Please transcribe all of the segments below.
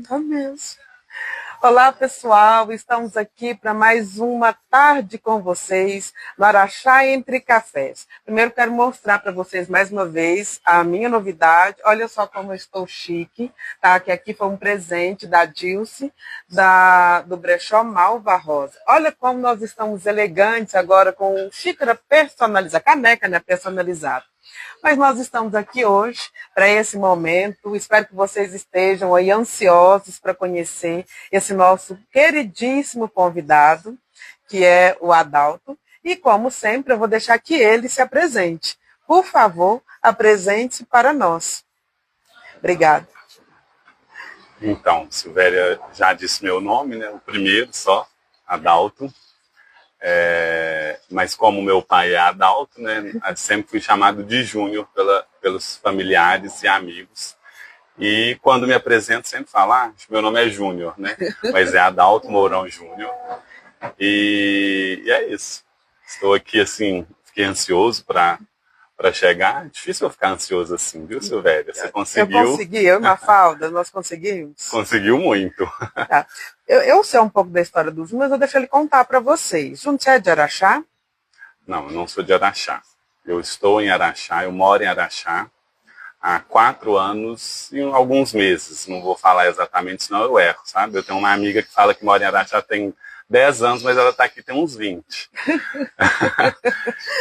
Tá mesmo. Olá, pessoal, estamos aqui para mais uma tarde com vocês no Araxá Entre Cafés. Primeiro quero mostrar para vocês mais uma vez a minha novidade. Olha só como eu estou chique, tá? Que aqui foi um presente da Dilce, do Brechó Malva Rosa. Olha como nós estamos elegantes agora com xícara personalizada, caneca, né, personalizada. Mas nós estamos aqui hoje para esse momento. Espero que vocês estejam aí ansiosos para conhecer esse nosso queridíssimo convidado, que é o Adalto. E, como sempre, eu vou deixar que ele se apresente. Por favor, apresente-se para nós. Obrigada. Então, Silvéria já disse meu nome, né? O primeiro só, Adalto. Mas como meu pai é Adalto, né, sempre fui chamado de Júnior pelos familiares e amigos. E quando me apresento, sempre falo, meu nome é Júnior, né? Mas é Adalto Mourão Júnior. E é isso. Estou aqui, assim, fiquei ansioso para chegar. É difícil eu ficar ansioso assim, viu, Silvéria? Você conseguiu? Eu consegui, eu e Mafalda, nós conseguimos. Conseguiu muito. Tá. Eu sei um pouco da história do Júnior, mas eu deixo ele contar para vocês. Júnior, você é de Araxá? Não, eu não sou de Araxá. Eu estou em Araxá, eu moro em Araxá há 4 anos e alguns meses. Não vou falar exatamente, senão eu erro, sabe? Eu tenho uma amiga que fala que mora em Araxá tem 10 anos, mas ela está aqui tem uns 20.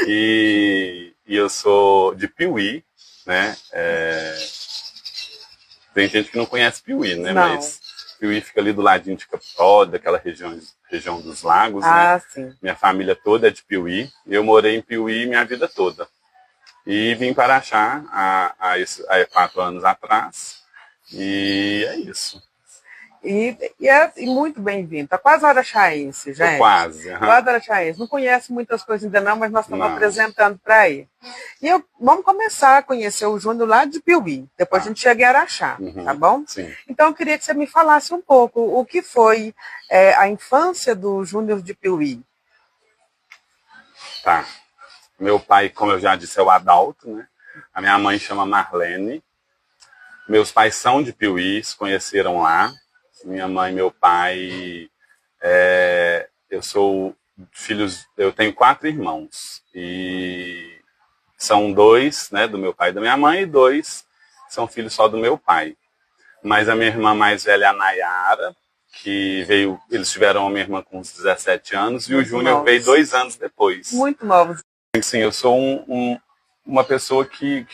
E eu sou de Piuí, né? Tem gente que não conhece Piuí, né? Não. Mas Piuí fica ali do ladinho de Capitólio, daquela região dos lagos, né? Sim. Minha família toda é de Piuí. Eu morei em Piuí minha vida toda. E vim para Araxá há 4 anos atrás. E é isso. E muito bem-vindo. Está quase araxaense, gente. Quase. Quase araxaense. Não conhece muitas coisas ainda não, mas nós estamos apresentando para ele. E vamos começar a conhecer o Júnior lá de Piuí. Depois a gente chega em Araxá, tá bom? Sim. Então eu queria que você me falasse um pouco o que foi a infância do Júnior de Piuí. Tá. Meu pai, como eu já disse, é o Adalto, né? A minha mãe chama Marlene. Meus pais são de Piuí, se conheceram lá. Minha mãe e meu pai, eu tenho 4 irmãos, e são 2, né, do meu pai e da minha mãe, e 2 são filhos só do meu pai. Mas a minha irmã mais velha é a Nayara, que veio, eles tiveram uma irmã com uns 17 anos, e o Júnior veio 2 anos depois. Muito novos. Sim, eu sou uma pessoa que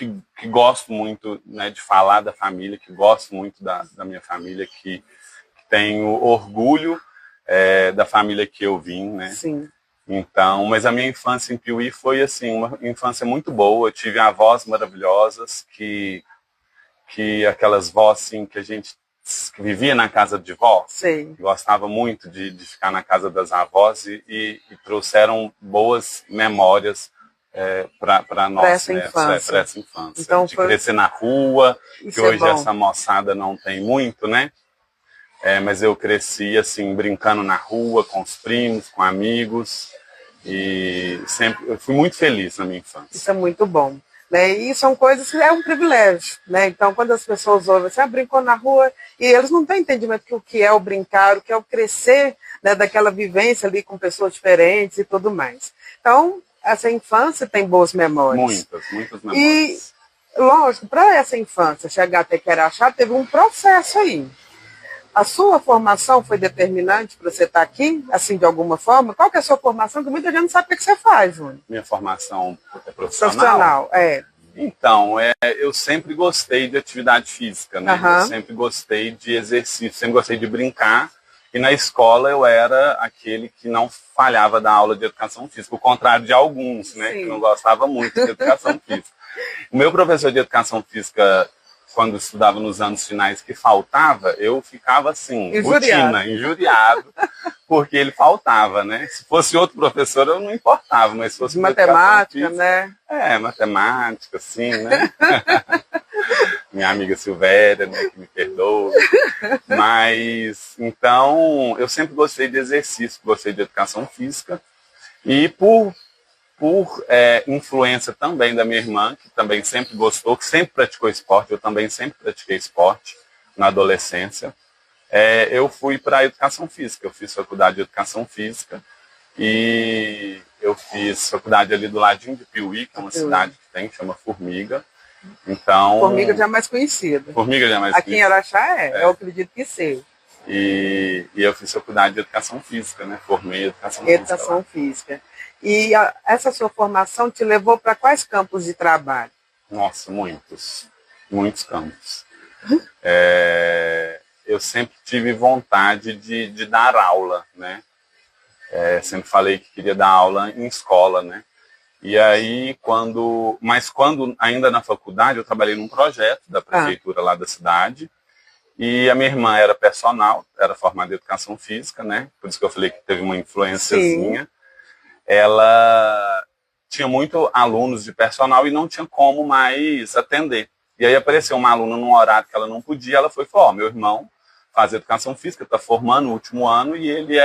gosto muito, né, de falar da família, que gosto muito da minha família, que tenho orgulho da família que eu vim, né? Sim. Então, mas a minha infância em Piuí foi assim, uma infância muito boa. Eu tive avós maravilhosas, que aquelas vós assim, que a gente vivia na casa de vó. Sim. Gostava muito de ficar na casa das avós e trouxeram boas memórias para nós, né? Para essa infância. Então, de crescer na rua, que hoje essa moçada não tem muito, né? Mas eu cresci assim, brincando na rua, com os primos, com amigos, e sempre eu fui muito feliz na minha infância. Isso é muito bom, né? E são coisas que é um privilégio, né? Então, quando as pessoas ouvem assim, brincou na rua, e eles não têm entendimento do que é o brincar, o que é o crescer, né, daquela vivência ali com pessoas diferentes e tudo mais. Então, essa infância tem boas memórias. Muitas memórias. E, lógico, para essa infância chegar até Araxá, teve um processo aí. A sua formação foi determinante para você estar aqui, assim, de alguma forma? Qual que é a sua formação? Que muita gente não sabe o que você faz, Júnior. Minha formação é profissional? Então, eu sempre gostei de atividade física, né? Eu sempre gostei de exercício, sempre gostei de brincar. E na escola eu era aquele que não falhava da aula de educação física, o contrário de alguns, né? Que não gostava muito de educação física. O meu professor de educação física, quando eu estudava nos anos finais, que faltava, eu ficava assim, injuriado, porque ele faltava, né? Se fosse outro professor, eu não importava, mas se fosse matemática, né? Matemática, assim, né? Minha amiga Silvéria, né, que me perdoa. Mas, então, eu sempre gostei de exercício, gostei de educação física, e por influência também da minha irmã, que também sempre gostou, que sempre praticou esporte, eu também sempre pratiquei esporte. na adolescência, eu fui para a educação física. Eu fiz faculdade de educação física e eu fiz faculdade ali do ladinho de Piuí, que é uma cidade que tem, chama Formiga. Então, Formiga já é mais conhecida. Formiga já é mais Aqui conhecida. Aqui em Araxá eu acredito que seja. E eu fiz faculdade de educação física, né? Formei em educação física. E essa sua formação te levou para quais campos de trabalho? Nossa, muitos campos. Eu sempre tive vontade de dar aula, né? Sempre falei que queria dar aula em escola, né? E aí, quando ainda na faculdade, eu trabalhei num projeto da prefeitura lá da cidade. E a minha irmã era personal, era formada em educação física, né? Por isso que eu falei que teve uma influenciazinha. Sim. Ela tinha muito alunos de personal e não tinha como mais atender. E aí apareceu uma aluna num horário que ela não podia, ela foi e falou, meu irmão faz educação física, está formando no último ano e ele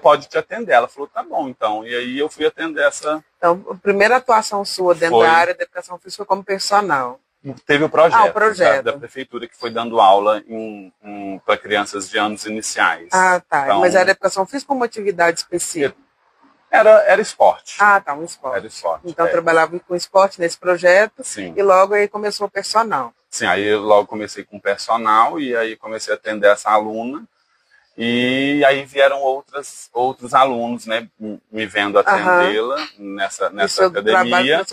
pode te atender. Ela falou, tá bom, então. E aí eu fui atender essa... Então, a primeira atuação sua dentro da área da educação física foi como personal. Teve o projeto da prefeitura que foi dando aula para crianças de anos iniciais. Ah, tá. Então, mas era educação física ou uma atividade específica? Era esporte. Ah, tá, um esporte. Era esporte. Então trabalhava com esporte nesse projeto. Sim. E logo aí começou o personal. Sim, aí logo comecei com personal e aí comecei a atender essa aluna. E aí vieram outros alunos, né, me vendo atendê-la nessa academia.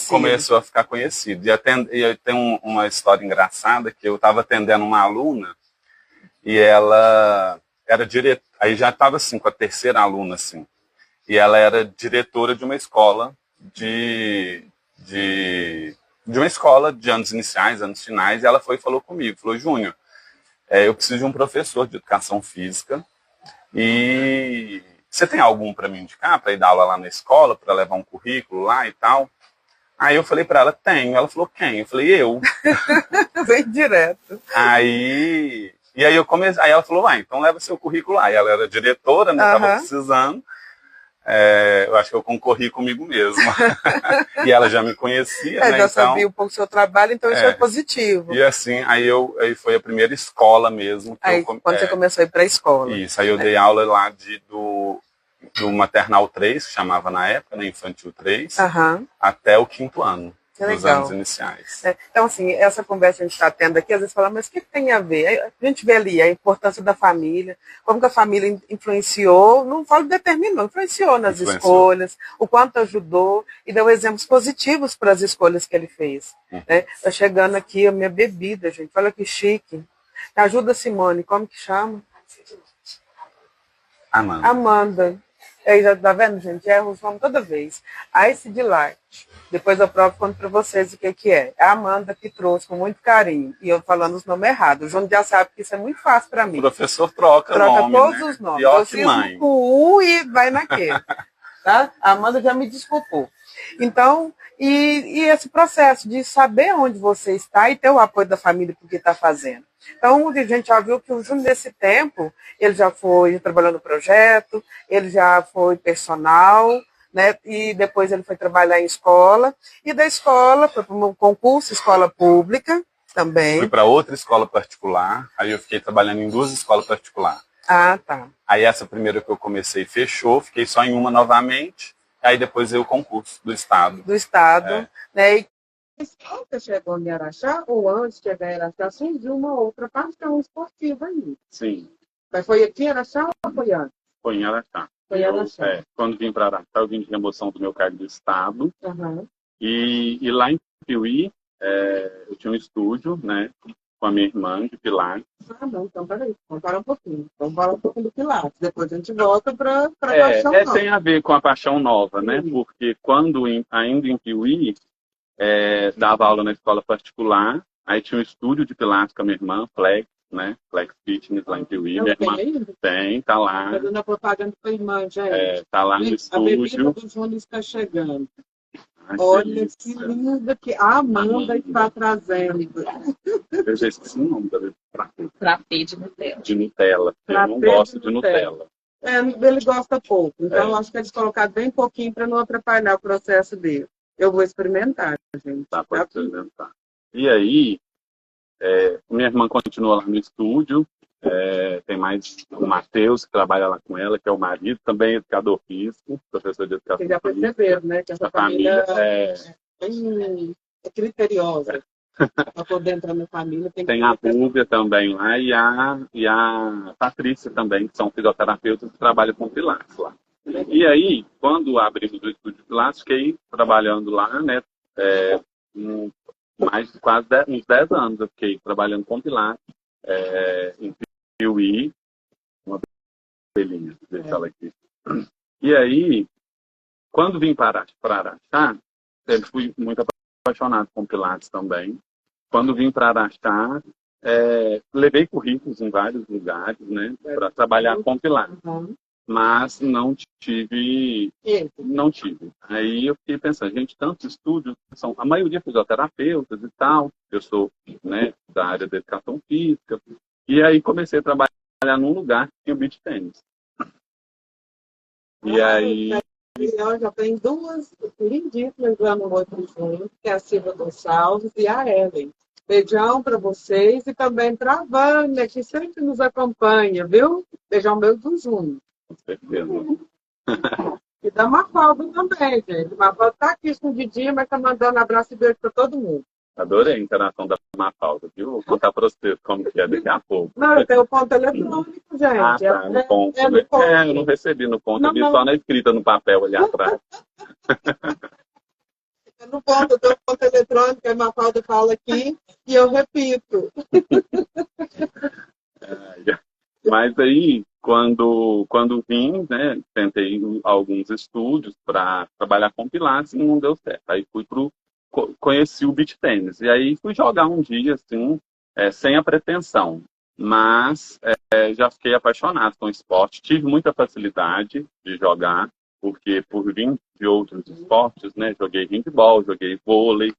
Começou a ficar conhecido. E tem uma história engraçada que eu estava atendendo uma aluna e ela era diretora, aí já estava assim com a terceira aluna assim. E ela era diretora de uma escola de uma escola de anos iniciais, anos finais, e ela foi e falou comigo, falou, Júnior, eu preciso de um professor de educação física e você tem algum para me indicar para ir dar aula lá na escola, para levar um currículo lá e tal? Aí eu falei para ela, tenho. Ela falou, quem? Eu falei, eu. Bem direto. Aí ela falou, então leva seu currículo lá. E ela era diretora, né? Tava precisando. Eu acho que eu concorri comigo mesmo. E ela já me conhecia, né? Já sabia um pouco do seu trabalho, então isso foi positivo. E assim, aí foi a primeira escola mesmo. Quando você começou a ir para a escola. Isso, aí eu dei aula lá do maternal 3, que chamava na época, né? Infantil 3, até o 5º ano. Dos anos iniciais. Então, assim, essa conversa que a gente está tendo aqui, às vezes fala, mas o que tem a ver? A gente vê ali a importância da família, como que a família influenciou, não falo determinou, influenciou nas escolhas, o quanto ajudou e deu exemplos positivos para as escolhas que ele fez. Tá chegando aqui a minha bebida, gente, olha que chique. Ajuda, Simone, como que chama? Amanda. Aí, já tá vendo, gente? Erro os nomes toda vez. Ice Delight. Depois eu provo conto para vocês o que é. É a Amanda que trouxe com muito carinho. E eu falando os nomes errados. O João já sabe que isso é muito fácil para mim. O professor troca nome, todos os nomes. Pior que mãe. Com e vai naquele. Tá? A Amanda já me desculpou. Então, e esse processo de saber onde você está e ter o apoio da família porque está fazendo. Então, a gente já viu que o Júnior, nesse tempo, ele já foi trabalhando no projeto, ele já foi personal, né? E depois ele foi trabalhar em escola. E da escola, foi para um concurso, escola pública também. Fui para outra escola particular, aí eu fiquei trabalhando em 2 escolas particulares. Ah, tá. Aí essa primeira que eu comecei fechou, fiquei só em uma novamente, aí depois veio o concurso do Estado. Do Estado, né? E você chegou em Araxá, ou antes de chegar em Araxá, surgiu uma outra paixão esportiva aí. Sim. Mas foi aqui em Araxá ou foi antes? Foi em Araxá. Foi em Araxá. Quando vim para Araxá, eu vim de remoção do meu cargo do Estado. E lá em Piuí, eu tinha um estúdio, né, com a minha irmã de Pilates. Ah, não, então peraí, vamos parar um pouquinho. Vamos falar um pouquinho do Pilates, depois a gente volta para a paixão nova. Tem a ver com a paixão nova, né, porque quando ainda em Piuí, dava aula na escola particular, aí tinha um estúdio de Pilates com a minha irmã, Flex, né? Flex Fitness lá em Piuí. Minha irmã tá lá. Tá dando a propaganda para a irmã, gente. Tá lá no estúdio. A bebida do Júnior está chegando. Olha que linda que a Amanda está trazendo. Eu já esqueci o nome da bebida. Frappé de Nutella. De Nutella. Eu não gosto de Nutella. Ele gosta pouco. Então, eu acho que eles colocaram bem pouquinho para não atrapalhar o processo dele. Eu vou experimentar, gente. Pode experimentar. E aí, Minha irmã continua lá no estúdio, tem mais o Matheus, que trabalha lá com ela, que é o marido, também educador físico, professor de educação física. Vocês já perceberam, né, que essa família é criteriosa. Para poder entrar na família, tem a Rúbia também lá e a Patrícia também, que são fisioterapeutas que trabalham com Pilates lá. E aí, quando abrimos o estúdio de Pilates, fiquei trabalhando lá, né, mais de quase uns 10 anos eu fiquei trabalhando com Pilates, em Piuí, uma belinha, deixa ela aqui. E aí, quando vim para Araxá, sempre fui muito apaixonado com Pilates também. Quando vim para Araxá, levei currículos em vários lugares, né, para trabalhar com Pilates. Mas não tive. Aí eu fiquei pensando, gente, tantos estúdios, a maioria fisioterapeutas e tal, eu sou, né, da área da educação física, e aí comecei a trabalhar num lugar que tinha o beach tênis. E aí... Já tem duas lindíssimas lá no outro junto, que é a Silvia Gonçalves e a Ellen. Beijão para vocês e também para a Vânia, que sempre nos acompanha, viu? Beijão meu do Júnior. Com certeza. E da Mafalda também, gente. Mafalda está aqui escondidinha, mas está mandando abraço e beijo para todo mundo. Adorei a interação da Mafalda, viu? Vou contar para vocês como que é daqui a pouco. Não, eu tenho o ponto eletrônico, gente. Ah, tá, no ponto. No ponto. Eu não recebi no ponto, eu vi só na escrita no papel ali atrás. No ponto, eu tenho o ponto eletrônico, a Mafalda fala aqui e eu repito. Mas aí, quando vim, né, tentei alguns estúdios para trabalhar com Pilates e não deu certo. Aí conheci o beach tênis. E aí fui jogar um dia, assim, sem a pretensão. Mas já fiquei apaixonado com o esporte. Tive muita facilidade de jogar, porque por vir de outros esportes, né, joguei handball, joguei vôlei,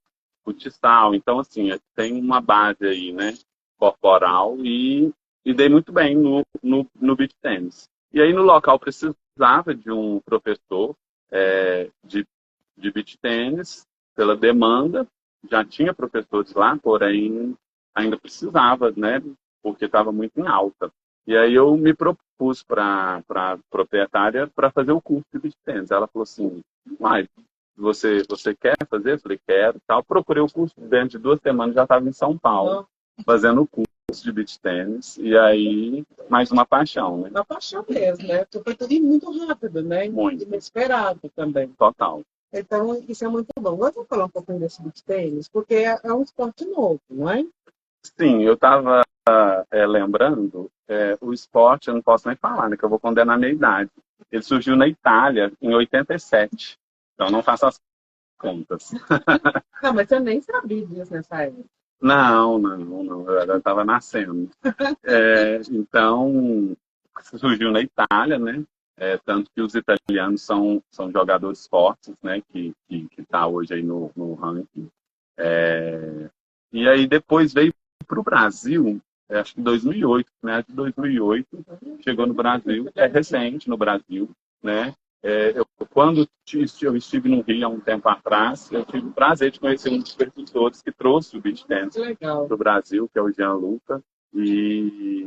futsal. Então, assim, tem uma base aí, né, corporal e dei muito bem no beach tênis. E aí no local precisava de um professor de beach tênis pela demanda. Já tinha professores lá, porém ainda precisava, né? Porque estava muito em alta. E aí eu me propus para a proprietária para fazer o curso de beach tênis. Ela falou assim, mas você quer fazer? Eu falei, quero. Tal. Procurei o curso, dentro de 2 semanas já estava em São Paulo, fazendo o curso de beach tênis, e aí mais uma paixão, né? Uma paixão mesmo, né? Porque foi tudo muito rápido, né? Muito. Inesperado também. Total. Então, isso é muito bom. Agora vou falar um pouquinho desse beach tênis, porque é um esporte novo, não é? Sim, eu estava lembrando, o esporte, eu não posso nem falar, né? Que eu vou condenar a minha idade. Ele surgiu na Itália, em 87. Então, não faço as contas. Não, mas eu nem sabia disso nessa época. Não, eu estava nascendo. Então, surgiu na Itália, né? Tanto que os italianos são jogadores fortes, né? Que tá hoje aí no ranking. E aí depois veio para o Brasil, acho que em 2008, né? De 2008, chegou no Brasil, recente no Brasil, né? Quando eu estive no Rio há um tempo atrás, eu tive o prazer de conhecer um dos professores que trouxe o beach tennis do Brasil, que é o Gianluca, e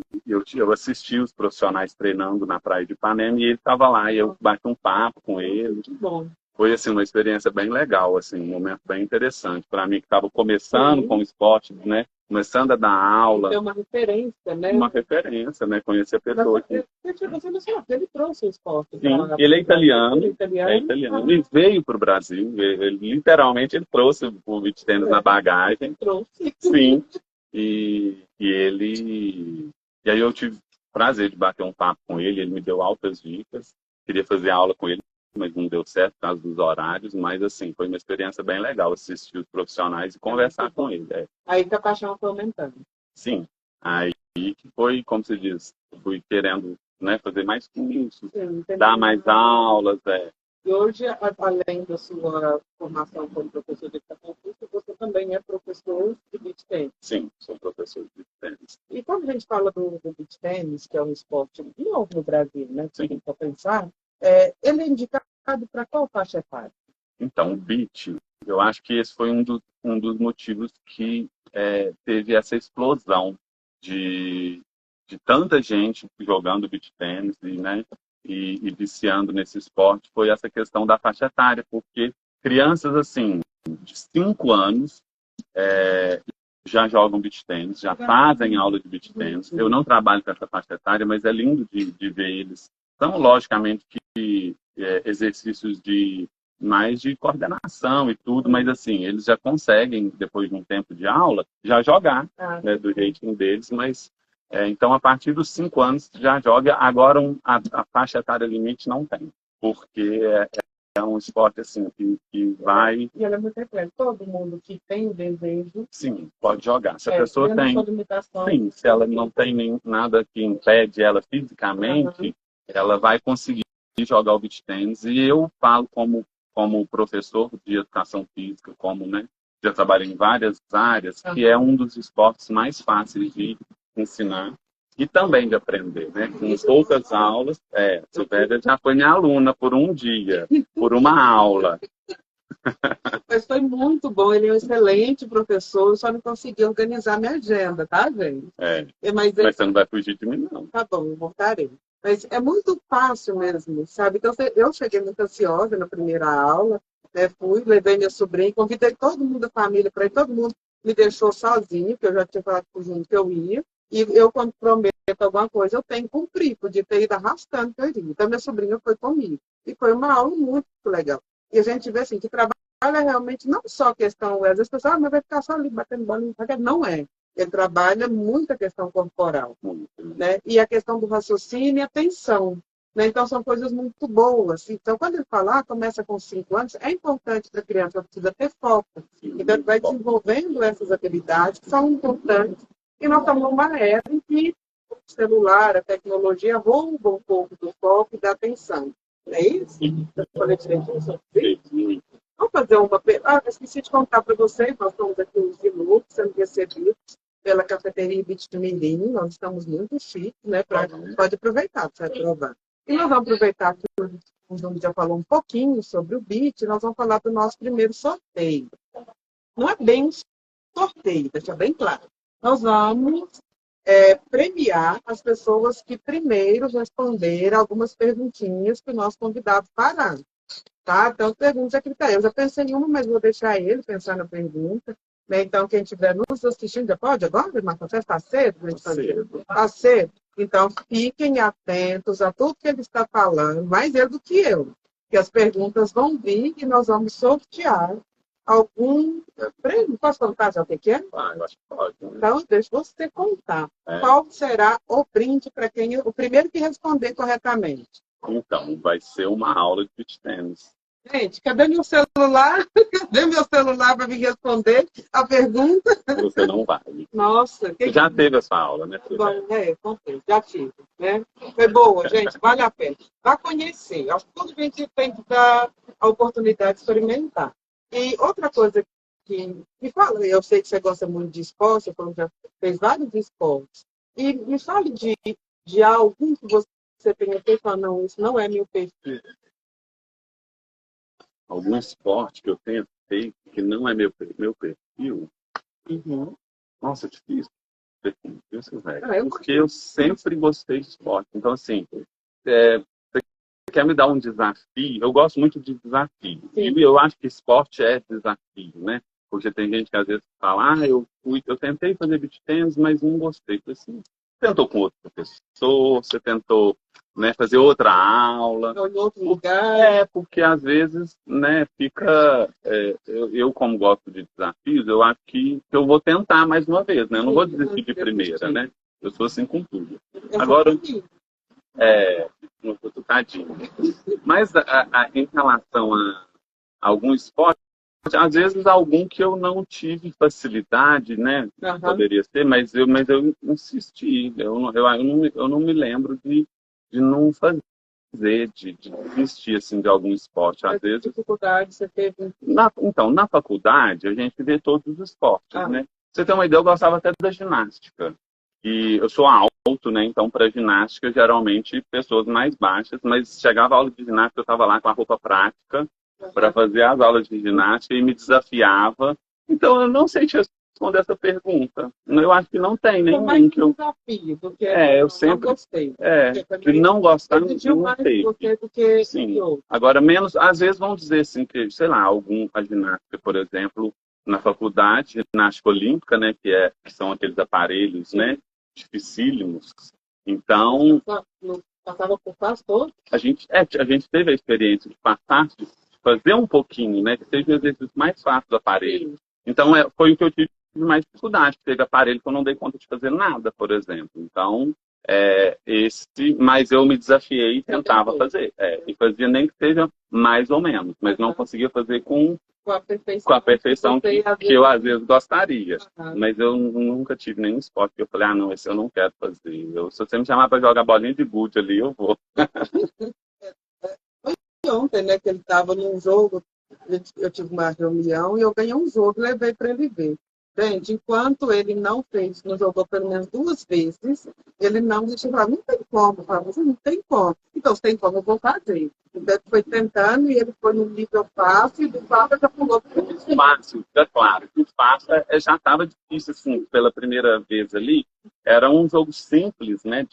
eu assisti os profissionais treinando na praia de Ipanema e ele estava lá, e eu bati um papo com ele. Muito bom. Foi assim, uma experiência bem legal, assim, um momento bem interessante para mim, que estava começando com o esporte, né? Começando a dar aula. É uma referência, né? Uma referência, né? Conhecer a pessoa que... Ele trouxe o esporte. Sim, ele é italiano. Ele veio para o Brasil, literalmente ele trouxe o beach tennis na bagagem. Trouxe. Sim. E aí eu tive o prazer de bater um papo com ele, ele me deu altas dicas. Queria fazer aula com ele, mas não deu certo por causa dos horários, mas assim, foi uma experiência bem legal assistir os profissionais e conversar com ele. Aí que a paixão foi aumentando. Sim, aí que foi, como se diz, fui querendo, né, fazer mais cursos, dar mais aulas. E hoje, além da sua formação como professor de educação física, você também é professor de beach tennis. Sim, sou professor de beach tennis. E quando a gente fala do beach tennis, que é um esporte novo no Brasil, né, se a gente for pensar, ele é indicado para qual faixa etária? Então, o beach, eu acho que esse foi um dos motivos que teve essa explosão de tanta gente jogando beach tennis e viciando nesse esporte, foi essa questão da faixa etária, porque crianças assim de 5 anos já jogam beach tennis, já fazem aula de beach tennis. Eu não trabalho com essa faixa etária, mas é lindo de ver eles. São, logicamente, que exercícios mais de coordenação e tudo, mas assim, eles já conseguem, depois de um tempo de aula, já jogar, né, do jeitinho deles, mas então a partir dos 5 anos já joga. Agora a faixa etária limite não tem, porque é um esporte assim que vai... E ela é muito frequente. Todo mundo que tem o desejo... Sim, pode jogar. Se a pessoa tem... Sim, se ela não tem nada que impede ela fisicamente, ela vai conseguir jogar o beach tennis. E eu falo como professor de educação física, já trabalhei em várias áreas, que é um dos esportes mais fáceis de ensinar e também de aprender, né? Com poucas aulas. Silvéria já foi minha aluna por um dia, por uma aula. Mas foi muito bom, ele é um excelente professor, eu só não consegui organizar minha agenda, tá, gente? Mas você não vai fugir de mim, não. Tá bom, eu voltarei. Mas é muito fácil mesmo, sabe? Então, eu cheguei muito ansiosa na primeira aula, né? Fui, levei minha sobrinha, convidei todo mundo da família para ir, todo mundo me deixou sozinho, porque eu já tinha falado com o Júnior que eu ia. E eu, quando prometo alguma coisa, eu tenho que cumprir, podia ter ido arrastando que eu iria. Então, minha sobrinha foi comigo. E foi uma aula muito legal. E a gente vê assim, que trabalha realmente não só a questão, às vezes as pessoas, mas vai ficar só ali batendo bola, não é. Ele trabalha muito a questão corporal, né? E a questão do raciocínio e atenção, né? Então, são coisas muito boas. Então, quando ele fala, começa com 5 anos, é importante para a criança, precisa ter foco. Então, ele vai desenvolvendo essas habilidades que são importantes. E nós estamos numa era em que o celular, a tecnologia rouba um pouco do foco e da atenção. Não é isso? Eu falei direitinho sobre isso? Vamos fazer uma pergunta. Esqueci de contar para vocês, nós estamos aqui nos Zilu, sendo recebidos pela cafeteria Beach do Mirim. Nós estamos muito chiques, né? Pode aproveitar para você provar. E nós vamos aproveitar que o Júnior já falou um pouquinho sobre o Beach, nós vamos falar do nosso primeiro sorteio. Não é bem um sorteio, deixa bem claro. Nós vamos premiar as pessoas que primeiro responderam algumas perguntinhas que o nosso convidado fará. Tá? Então, perguntas a critério. Eu já pensei em uma, mas vou deixar ele pensar na pergunta. Né? Então, quem estiver nos assistindo, já pode agora, Marcos? Está cedo? Está cedo. Então, fiquem atentos a tudo que ele está falando, mais ele do que eu. Que as perguntas vão vir e nós vamos sortear algum prêmio. Posso contar já o que é? Eu acho que pode. Então, deixa você contar. Qual será o brinde para o primeiro que responder corretamente? Então, vai ser uma aula de beach tennis. Gente, cadê meu celular? Cadê meu celular para me responder a pergunta? Você não vai. Nossa. Você já teve essa aula, né? Contei, já tive. Né? Foi boa, gente, vale a pena. Vai conhecer. Acho que toda gente tem que dar a oportunidade de experimentar. E outra coisa que me fala, eu sei que você gosta muito de esporte, você já fez vários esportes. E me fale de algum que você tenha feito, não, isso não é meu perfil. Algum esporte que eu tenha feito que não é meu perfil? Nossa, é difícil. Porque eu sempre gostei de esporte. Então, assim, você quer me dar um desafio? Eu gosto muito de desafio. Sim. E eu acho que esporte é desafio, né? Porque tem gente que às vezes fala, eu tentei fazer beach tennis, mas não gostei. Assim, tentou com outro professor, você tentou, né, fazer outra aula. Em outro lugar. Porque às vezes, né, fica... eu, como gosto de desafios, eu acho que eu vou tentar mais uma vez, né? Eu não vou desistir de primeira, né? Eu sou assim com tudo. Agora, não tô tadinho. Mas em relação a algum esporte, às vezes algum que eu não tive facilidade, né? Poderia ser, mas eu insisti. Eu não me lembro de não fazer, de desistir assim, de algum esporte. Às vezes, dificuldade você teve? Então, na faculdade, a gente vê todos os esportes, né? Pra você ter uma ideia, eu gostava até da ginástica. E eu sou alto, né? Então, para ginástica, geralmente, pessoas mais baixas. Mas chegava a aula de ginástica, eu estava lá com a roupa prática para fazer as aulas de ginástica e me desafiava. Então, eu não sei responder essa pergunta. Eu acho que não tem nenhum que eu... desafio, porque eu sempre não gostei. De não gostar, não teve. Do que sim. Agora, menos, às vezes vão dizer assim, que, sei lá, a ginástica, por exemplo, na faculdade, ginástica olímpica, né, que são aqueles aparelhos, né, dificílimos. Então, passava por quase todo. A gente teve a experiência de passar, de fazer um pouquinho, né, que seja o exercício mais fácil do aparelho. Então, foi o que eu tive mais dificuldade. Teve aparelho que eu não dei conta de fazer nada, por exemplo. Então, mas eu me desafiei e tentava fazer. E fazia nem que seja mais ou menos, mas não conseguia fazer com a perfeição que eu às vezes gostaria. Mas eu nunca tive nenhum esporte que eu falei, não, esse eu não quero fazer. Se você me chamar para jogar bolinha de gude ali, eu vou. Ontem, né, que ele estava num jogo, eu tive uma reunião e eu ganhei um jogo e levei para ele ver. Gente, enquanto ele não jogou pelo menos 2 vezes, ele não deixou falar, não tem como, você não tem como. Então, se tem como, eu vou fazer. Então, ele foi tentando e ele foi no nível fácil e do fácil já pulou para o fácil, é claro. O fácil já estava difícil, assim, pela primeira vez ali. Era um jogo simples, né,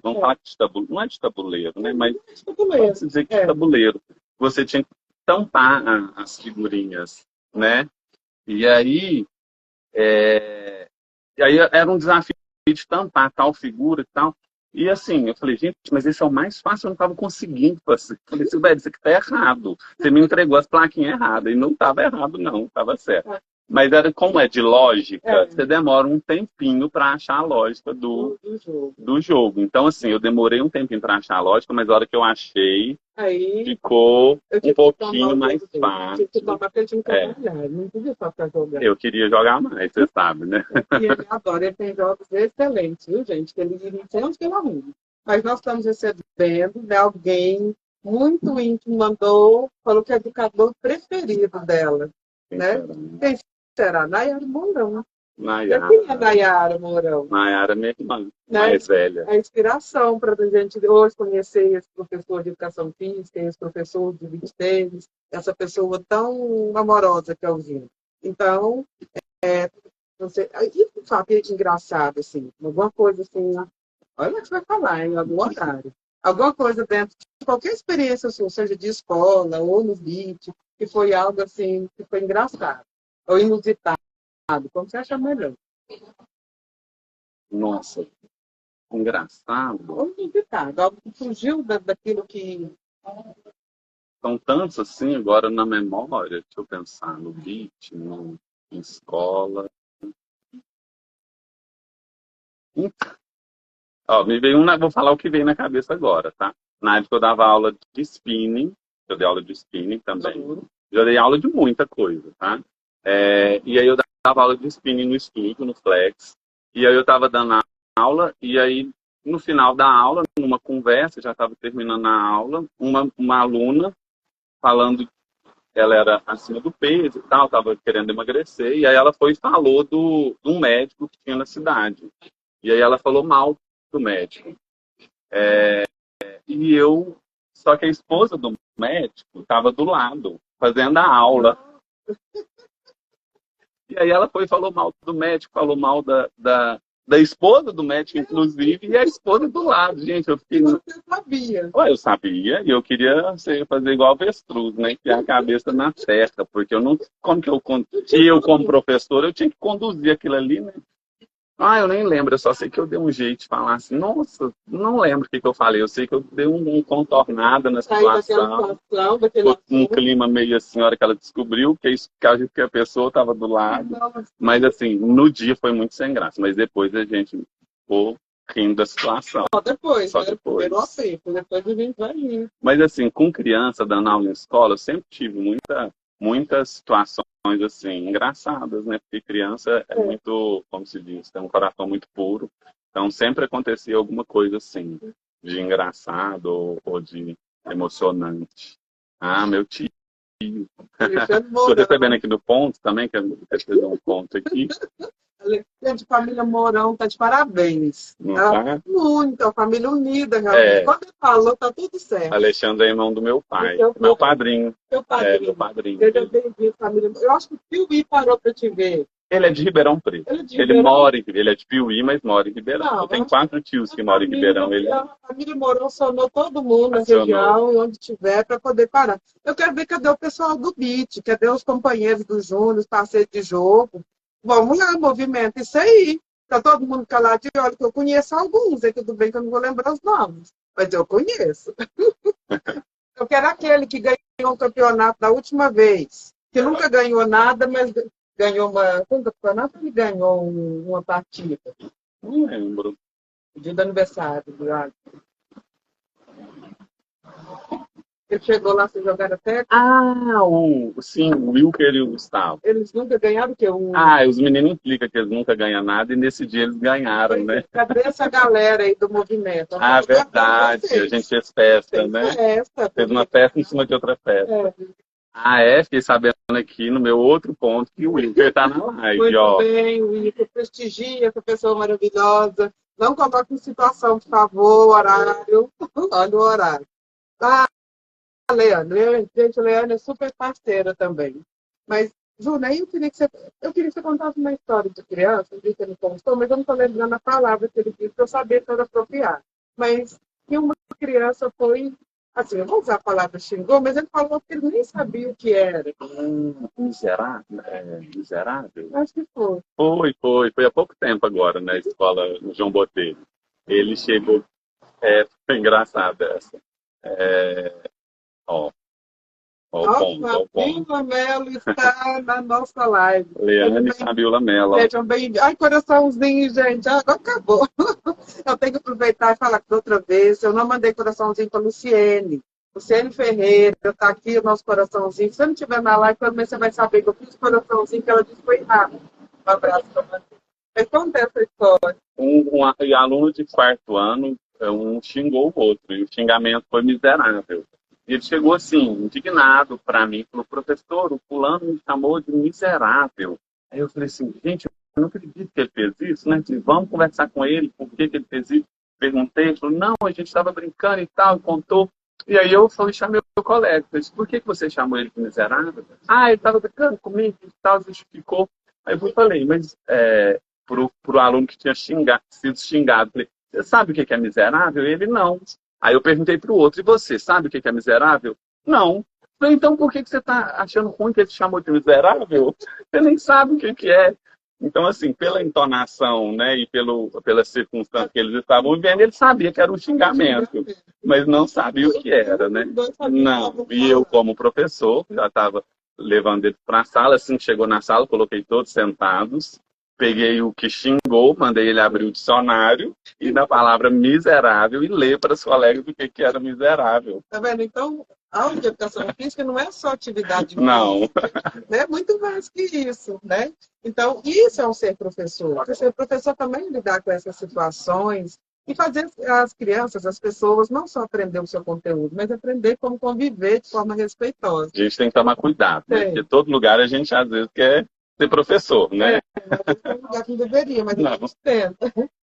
vamos falar de tabuleiro, não é de tabuleiro, né, mas pode dizer que de tabuleiro. Você tinha que tampar as figurinhas, né, e aí era um desafio de tampar tal figura e tal. E assim, eu falei, gente, mas esse é o mais fácil, eu não estava conseguindo fazer. Eu falei, velho, isso aqui está errado. Você me entregou as plaquinhas erradas. E não estava errado, não, estava certo. Mas como é de lógica, você demora um tempinho para achar a lógica do jogo. Então, assim, eu demorei um tempinho para achar a lógica, mas a hora que eu achei, ficou um pouquinho mais fácil. Eu queria jogar mais, você sabe, né? E ele adora, ele tem jogos excelentes, viu, gente? Que ele não sei onde que ele arruma. Mas nós estamos recebendo, né, alguém muito íntimo falou que é o educador preferido dela. Né? Quem será? Nayara Mourão. Quem é Nayara Mourão? Nayara, minha irmã, mais velha. A inspiração para a gente hoje conhecer esse professor de educação física, esse professor de beach tênis, essa pessoa tão amorosa que é o Gino. Então, e um fato engraçado, assim, alguma coisa assim, olha o que você vai falar, em algum horário. Alguma coisa dentro de qualquer experiência sua, seja de escola ou no beach, que foi algo assim, que foi engraçado, ou inusitado, como você acha melhor? Nossa, engraçado. Ou inusitado, algo que fugiu daquilo que... São tantos assim, agora na memória, deixa eu pensar, no beach, em escola. Me veio vou falar o que veio na cabeça agora, tá? Na época eu dava aula de spinning, eu dei aula de spinning também. Já dei aula de muita coisa, tá? E aí eu dava aula de spinning no estúdio, no Flex. E aí eu estava dando aula, e aí no final da aula, numa conversa, já estava terminando a aula, uma aluna falando, ela era acima do peso e tal, estava querendo emagrecer, e aí ela foi e falou de um médico que tinha na cidade. E aí ela falou mal do médico. Só que a esposa do médico estava do lado, fazendo a aula. E aí ela foi e falou mal do médico, falou mal da esposa do médico, inclusive, e a esposa do lado. Gente, eu fiquei... Você sabia? Eu sabia, e eu queria fazer igual o avestruz, né? Enfiar a cabeça na terra, porque eu não... como professor, eu tinha que conduzir aquilo ali, né? Eu nem lembro, eu só sei que eu dei um jeito de falar assim, nossa, não lembro o que eu falei, eu sei que eu dei um contornada na situação, um clima meio assim, a hora que ela descobriu que a pessoa estava do lado, mas assim, no dia foi muito sem graça, mas depois a gente ficou rindo da situação. Só depois. Depois a gente vai rir. Mas assim, com criança, dando aula em escola, eu sempre tive muitas situações assim, engraçadas, né? Porque criança é muito, como se diz, tem um coração muito puro. Então sempre acontecia alguma coisa assim, de engraçado ou de emocionante. Meu tio. Estou recebendo aqui no ponto também, que eu fez um ponto aqui. Gente, família Mourão está de parabéns. Muito, a família unida, realmente. Quando ele falou, tá tudo certo. Alexandre é irmão do meu pai, meu padrinho. Meu padrinho. Meu padrinho. Seja bem-vindo, família. Eu acho que o Piuí parou para te ver. Ele é de Ribeirão Preto. Ele é de Piuí, mas mora em Ribeirão. Não, eu tenho 4 tios que moram em Ribeirão. A família morou, acionou todo mundo na região, e onde tiver, para poder parar. Eu quero ver cadê o pessoal do BIT, cadê os companheiros do Júnior, os parceiros de jogo. Vamos lá, movimento, isso aí. Tá todo mundo caladinho, olha que eu conheço alguns, é tudo bem que eu não vou lembrar os nomes, mas eu conheço. Eu quero aquele que ganhou o campeonato da última vez, que nunca ganhou nada, mas ganhou um campeonato, ele ganhou uma partida. Não lembro. Dia do aniversário do Alisson. Ele chegou lá, se jogar até. Sim, o Wilker e o Gustavo. Eles nunca ganharam o quê? Os meninos implicam que eles nunca ganham nada e nesse dia eles ganharam, né? Cadê essa galera aí do movimento? Verdade. A gente fez festa, né? Fez uma festa em cima de outra festa. Fiquei sabendo aqui no meu outro ponto que o Wilker tá na live. Muito bem, o Wilker prestigia essa pessoa maravilhosa. Não coloque em situação, por favor, horário. Olha o horário. Leandro. Gente, Leandro é super parceira também. Mas, Júlia, eu queria que você contasse uma história de criança, que ele contou, mas eu não estou lembrando a palavra que ele disse para eu saber se era apropriado. Mas que uma criança foi, assim, eu vou usar a palavra xingou, mas ele falou que ele nem sabia o que era. Miserável? Acho que foi. Foi há pouco tempo agora, na escola no João Botelho. Ele chegou, foi engraçado essa. Fabiola Mello está na nossa live. Leandro e Fabiola Mello. Sejam bem-vindos. Ai, coraçãozinho, gente. Agora acabou. Eu tenho que aproveitar e falar que outra vez eu não mandei coraçãozinho para a Luciene. Luciene Ferreira, está aqui o nosso coraçãozinho. Se você não estiver na live, pelo menos você vai saber que eu fiz coraçãozinho que ela disse que foi errado. Um abraço para você. Mas conta essa história. Um aluno de 4º ano, um xingou o outro, e o xingamento foi miserável. E ele chegou assim, indignado para mim, falou: professor, o fulano me chamou de miserável. Aí eu falei assim: gente, eu não acredito que ele fez isso, né? Vamos conversar com ele, por que ele fez isso? Perguntei, ele falou: não, a gente estava brincando e tal, contou. E aí eu chamei o meu colega, disse: por que você chamou ele de miserável? Ele estava brincando comigo e tal, justificou. Aí eu falei: mas pro aluno que tinha sido xingado, falei: você sabe o que é miserável? Ele: não. Aí eu perguntei para o outro: e você sabe o que é miserável? Não. Falei: então por que você está achando ruim que ele te chamou de miserável? Você nem sabe o que é. Então, assim, pela entonação, né, e pela circunstância que eles estavam vivendo, ele sabia que era um xingamento, mas não sabia o que era, né? Não. E eu, como professor, já estava levando ele para a sala. Assim que chegou na sala, coloquei todos sentados. Peguei o que xingou, mandei ele abrir o dicionário e na palavra miserável e ler para os colegas do que era miserável. Tá vendo? Então, a aula de educação física não é só atividade física. Não. É muito mais que isso, né? Então, isso é um ser professor. Porque ser professor também lidar com essas situações e fazer as crianças, as pessoas, não só aprender o seu conteúdo, mas aprender como conviver de forma respeitosa. A gente tem que tomar cuidado, né? Porque todo lugar a gente, às vezes, quer ser professor, né? É um lugar que não deveria, mas a gente tenta.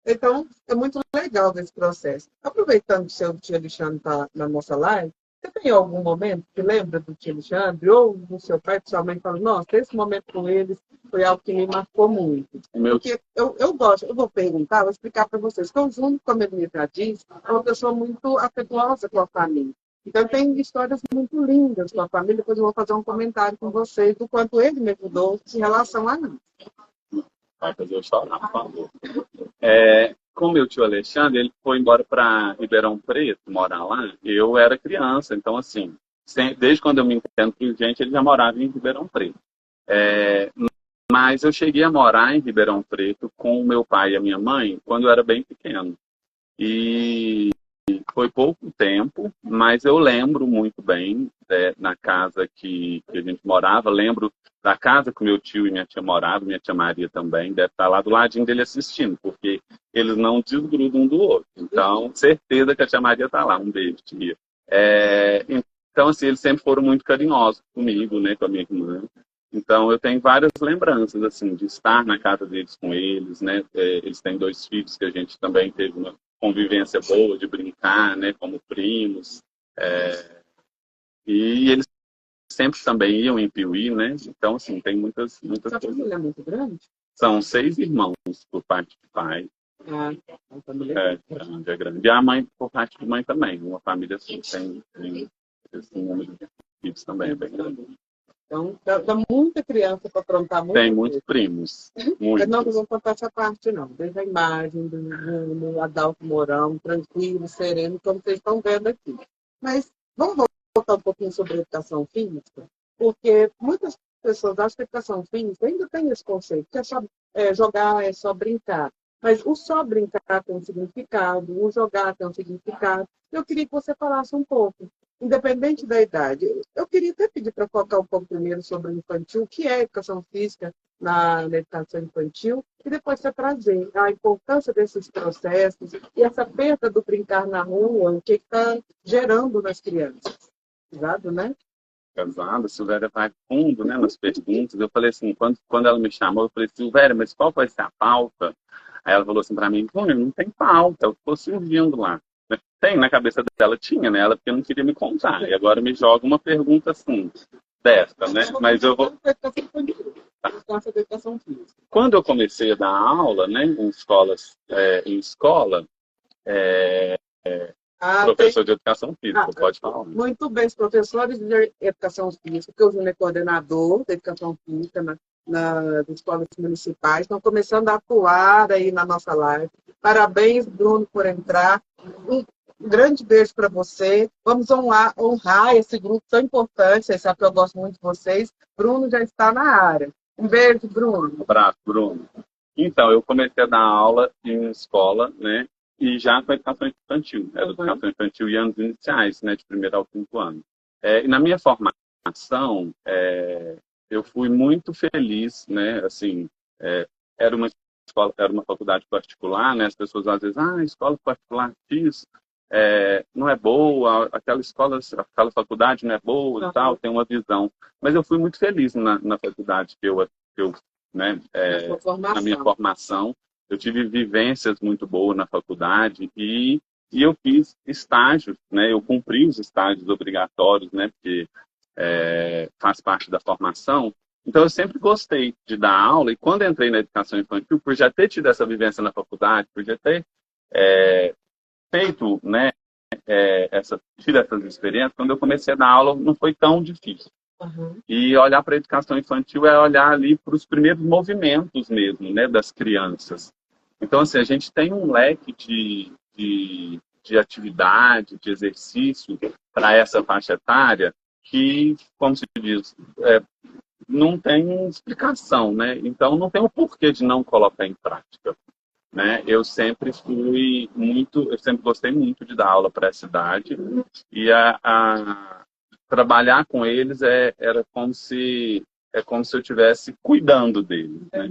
Então, é muito legal esse processo. Aproveitando que o seu tio Alexandre está na nossa live, você tem algum momento que lembra do tio Alexandre ou do seu pai, que sua mãe fala: nossa, esse momento com eles foi algo que me marcou muito? Porque eu gosto, eu vou perguntar, vou explicar para vocês. Então, junto, como ele já disse, é uma pessoa muito afetuosa com a família. Então, tem histórias muito lindas com a família. Depois eu vou fazer um comentário com vocês do quanto ele me ajudou em relação a mim. Vai fazer eu chorar, por favor. Com meu tio Alexandre, ele foi embora para Ribeirão Preto, morar lá. Eu era criança, então, assim, desde quando eu me entendo por gente, ele já morava em Ribeirão Preto. Mas eu cheguei a morar em Ribeirão Preto com o meu pai e a minha mãe quando eu era bem pequeno. E foi pouco tempo, mas eu lembro muito bem na casa que a gente morava. Lembro da casa que meu tio e minha tia moravam, minha tia Maria também, deve estar lá do ladinho dele assistindo, porque eles não desgrudam um do outro. Então, certeza que a tia Maria está lá. Um beijo, tia. Então, assim, eles sempre foram muito carinhosos comigo, né, com a minha irmã. Então, eu tenho várias lembranças, assim, de estar na casa deles com eles, né? Eles têm 2 filhos que a gente também teve uma convivência boa, de brincar, né, como primos. E eles sempre também iam em Piuí, né? Então, assim, tem muitas Sua coisas. família é muito grande? São 6 irmãos por parte de pai. Ah, a família É grande. E a mãe, por parte de mãe também. Uma família assim, tem esse número de filhos também, é bem grande. Então, dá muita criança para aprontar muito. Tem muitos primos. Muitos. Mas não vou contar essa parte, não. Desde a imagem do Adalto Mourão, tranquilo, sereno, como vocês estão vendo aqui. Mas vamos voltar um pouquinho sobre a educação física, porque muitas pessoas acham que a educação física ainda tem esse conceito, que é só jogar, é só brincar. Mas o só brincar tem um significado, o jogar tem um significado. Eu queria que você falasse um pouco, independente da idade. Eu queria até pedir para focar um pouco primeiro sobre o infantil, o que é educação física na educação infantil, e depois você trazer a importância desses processos e essa perda do brincar na rua, o que está gerando nas crianças. Exato, né? Casada, a Silvéria vai fundo, né, nas perguntas. Eu falei assim, quando ela me chamou, eu falei, Silvéria, mas qual vai ser a pauta? Aí ela falou assim para mim, não tem pauta, eu estou surgindo lá. Tem, na cabeça dela tinha, né? Ela porque não queria me contar. E agora me joga uma pergunta assim, desta, né? Mas eu vou... Quando eu comecei a dar aula, né, em escola, professor de educação física, pode falar. Muito bem, os professores de educação física, que o Júnior é coordenador de educação física nas escolas municipais, estão começando a atuar aí na nossa live. Parabéns, Bruno, por entrar. Um grande beijo para você. Vamos honrar esse grupo tão importante. Vocês sabem que eu gosto muito de vocês. Bruno já está na área. Um beijo, Bruno. Um abraço, Bruno. Então, eu comecei a dar aula em escola, né? E já com a educação infantil. Educação infantil e anos iniciais, né? De 1º ao 5º ano. E na minha formação, eu fui muito feliz, né? Assim, era uma faculdade particular, né? As pessoas às vezes, escola particular, isso. Não é boa, aquela faculdade não é boa e tal, tem uma visão. Mas eu fui muito feliz na faculdade que eu né, na minha formação. Eu tive vivências muito boas na faculdade e eu fiz estágios, né? Eu cumpri os estágios obrigatórios, né? Porque faz parte da formação. Então, eu sempre gostei de dar aula e quando entrei na educação infantil, por já ter tido essa vivência na faculdade, por já ter feito, né, tido essas experiências, quando eu comecei a dar aula não foi tão difícil. Uhum. E olhar para a educação infantil é olhar ali para os primeiros movimentos mesmo, né, das crianças. Então, assim, a gente tem um leque de atividade, de exercício para essa faixa etária que, como se diz, não tem explicação, né? Então, não tem o porquê de não colocar em prática. Né? Eu sempre gostei muito de dar aula para essa idade e trabalhar com eles era como se eu estivesse cuidando deles. Né?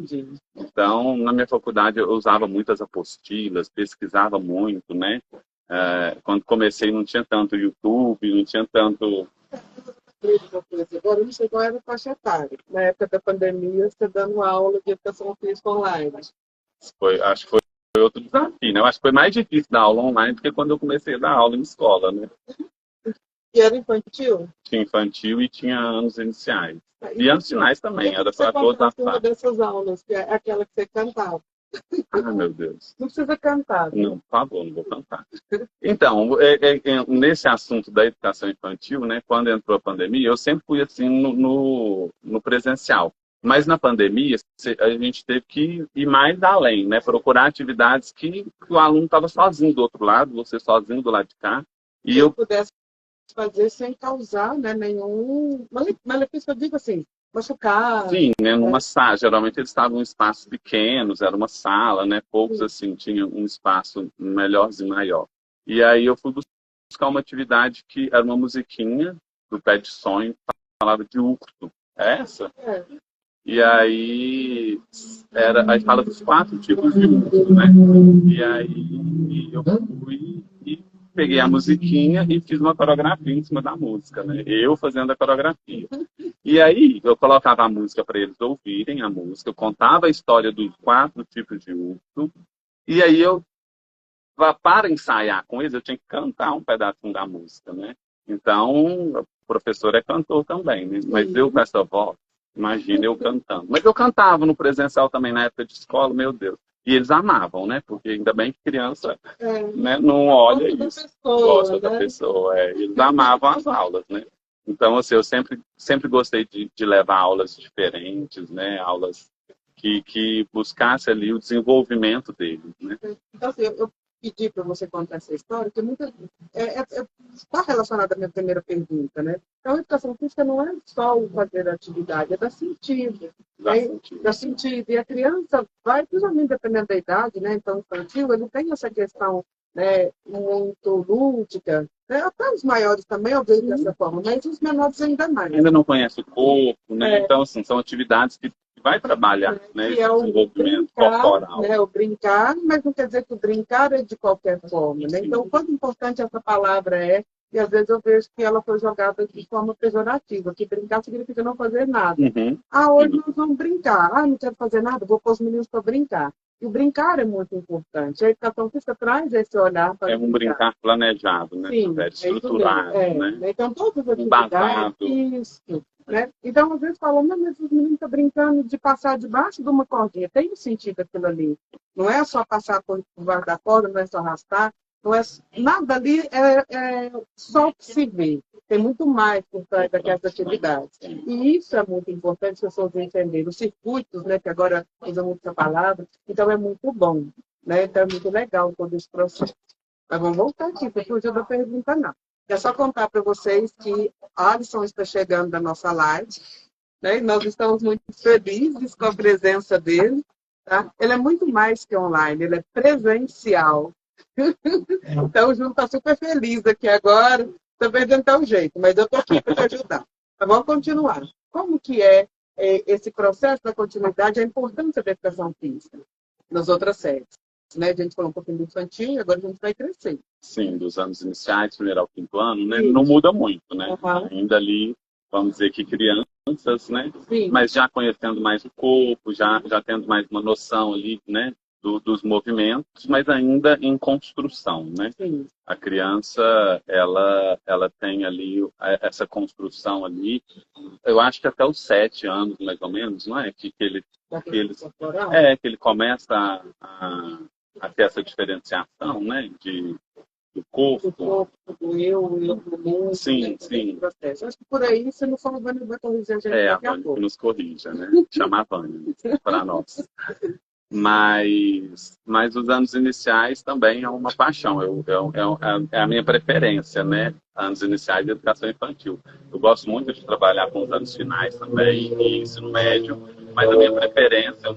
Então, na minha faculdade eu usava muitas apostilas, pesquisava muito, né? Quando comecei não tinha tanto YouTube, não tinha tanto... Agora, não sei qual era a faixa etária. Na época da pandemia, você dando aula de educação física online. Acho que foi outro desafio, né? Eu acho que foi mais difícil dar aula online do que quando eu comecei a dar aula em escola, né? E era infantil? Tinha infantil e tinha anos iniciais. E anos finais também, era para todas as fases. Dessas aulas, que é aquela que você cantava. Meu Deus. Não precisa cantar. Né? Não, por favor, não vou cantar. Então, nesse assunto da educação infantil, né? Quando entrou a pandemia, eu sempre fui assim no presencial. Mas na pandemia, a gente teve que ir mais além, né? Procurar atividades que o aluno estava sozinho do outro lado, você sozinho do lado de cá. E eu pudesse fazer sem causar, né, nenhum malefício, eu digo assim, machucar. Sim, né? Numa sala. Geralmente eles estavam em espaços pequenos, era uma sala, né? Poucos, assim, tinham um espaço melhorzinho, maior. E aí eu fui buscar uma atividade que era uma musiquinha do Pé de Sonho, falava de urso. É essa? E aí fala dos 4 tipos de urso, né? E aí eu fui e peguei a musiquinha e fiz uma coreografia em cima da música, né? Eu fazendo a coreografia. E aí eu colocava a música para eles ouvirem a música, eu contava a história dos 4 tipos de urso, e aí para ensaiar com eles, eu tinha que cantar um pedacinho da música, né? Então, professor é cantor também, né? Mas eu com essa voz, imagina eu cantando. Mas eu cantava no presencial também na época de escola, meu Deus. E eles amavam, né? Porque ainda bem que criança né, não olha isso, gosta da pessoa. Eles amavam as aulas, né? Então, assim, eu sempre gostei de levar aulas diferentes, né? Aulas que buscasse ali o desenvolvimento deles, né? Então, assim, eu pedi para você contar essa história, que está relacionada à minha primeira pergunta, né? Então, a educação física não é só o fazer atividade, é dar sentido. Dá sentido. E a criança vai, principalmente dependendo da idade, né? Então, infantil, ele tem essa questão, né, muito lúdica, né? Até os maiores também, eu vejo dessa forma, mas os menores ainda mais. Ainda não conhece o corpo, né? Então, assim, são atividades que vai trabalhar, né, esse desenvolvimento corporal. Né, o brincar, mas não quer dizer que o brincar é de qualquer forma. Né? Então, o quanto importante essa palavra é, e às vezes eu vejo que ela foi jogada de forma pejorativa, que brincar significa não fazer nada. Hoje nós vamos brincar. Não quero fazer nada, vou pôr os meninos para brincar. E o brincar é muito importante. A educação física traz esse olhar para brincar planejado, né? Sim, estruturado, né? Então, todas as atividades, isso. Né? Então, às vezes falam, mas os meninos estão brincando de passar debaixo de uma cordinha. Tem um sentido aquilo ali. Não é só passar por debaixo da corda, não é só arrastar. Não é, nada ali é só o que se vê. Tem muito mais por trás daquelas atividades. E isso é muito importante as pessoas entenderem. Os circuitos, né, que agora usam muito essa palavra, então é muito bom. Né? Então é muito legal todo esse processo. Mas vamos voltar aqui, porque hoje eu não pergunta não. É só contar para vocês que Alisson está chegando da nossa live, né? E nós estamos muito felizes com a presença dele. Tá? Ele é muito mais que online, ele é presencial. Então, o Júlio está super feliz aqui agora, está perdendo até o jeito, mas eu estou aqui para te ajudar. Mas vamos continuar. Como que é esse processo da continuidade, a importância da educação física nas outras séries? Né? A gente falou um pouquinho do infantil e agora a gente vai crescer. Sim, dos anos iniciais, primeiro ao quinto ano, né? Não muda muito, né? Ainda ali, vamos dizer que crianças, né? Sim. Mas já conhecendo mais o corpo, já tendo mais uma noção ali, né? Dos movimentos, mas ainda em construção, né? Sim. A criança, ela tem ali essa construção ali, eu acho que até os 7 anos, mais ou menos, não é? Que ele começa a ter essa diferenciação, né? Do corpo. Do corpo, do eu, do mundo. Sim, sim. Processo. Acho que por aí, se não for, a Vânia vai corrigir a gente daqui a Vânia pouco. que nos corrija, né? Chama a Vânia para nós. Mas os anos iniciais também é uma paixão, é a minha preferência, né? Anos iniciais de educação infantil. Eu gosto muito de trabalhar com os anos finais também, e ensino médio, mas a minha preferência, o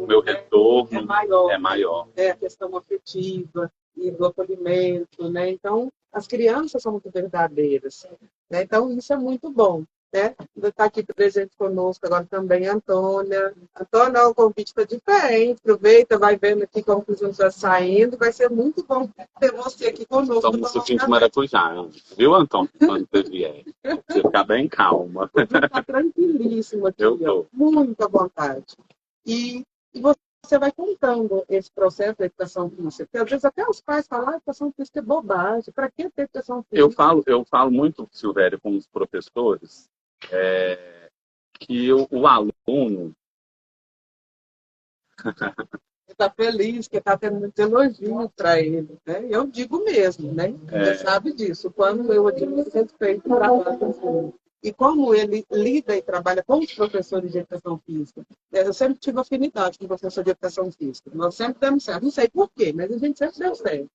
meu retorno é maior. É a questão afetiva e do acolhimento, né? Então, as crianças são muito verdadeiras, né? Então, isso é muito bom. Né? Está aqui presente conosco agora também a Antônia. Antônia, o convite está de pé, hein? Aproveita, vai vendo aqui como que os está saindo. Vai ser muito bom ter você aqui conosco. Toma um suquinho de maracujá, viu, Antônio? Quando você vier. Você ficar bem calma. Está tranquilíssimo aqui, muito à vontade. E você vai contando esse processo da educação física. Porque às vezes até os pais falam, educação física é bobagem. Para que ter educação física? Eu falo muito, Silvério, com os professores, que o aluno está feliz, que está tendo muitos elogios para ele, né? Eu digo mesmo, né? Você sabe disso. Quando eu admiro respeito para a pessoa. E como ele lida e trabalha com os professores de educação física. Eu sempre tive afinidade com o professor de educação física. Nós sempre demos certo. Não sei por quê, mas a gente sempre deu certo.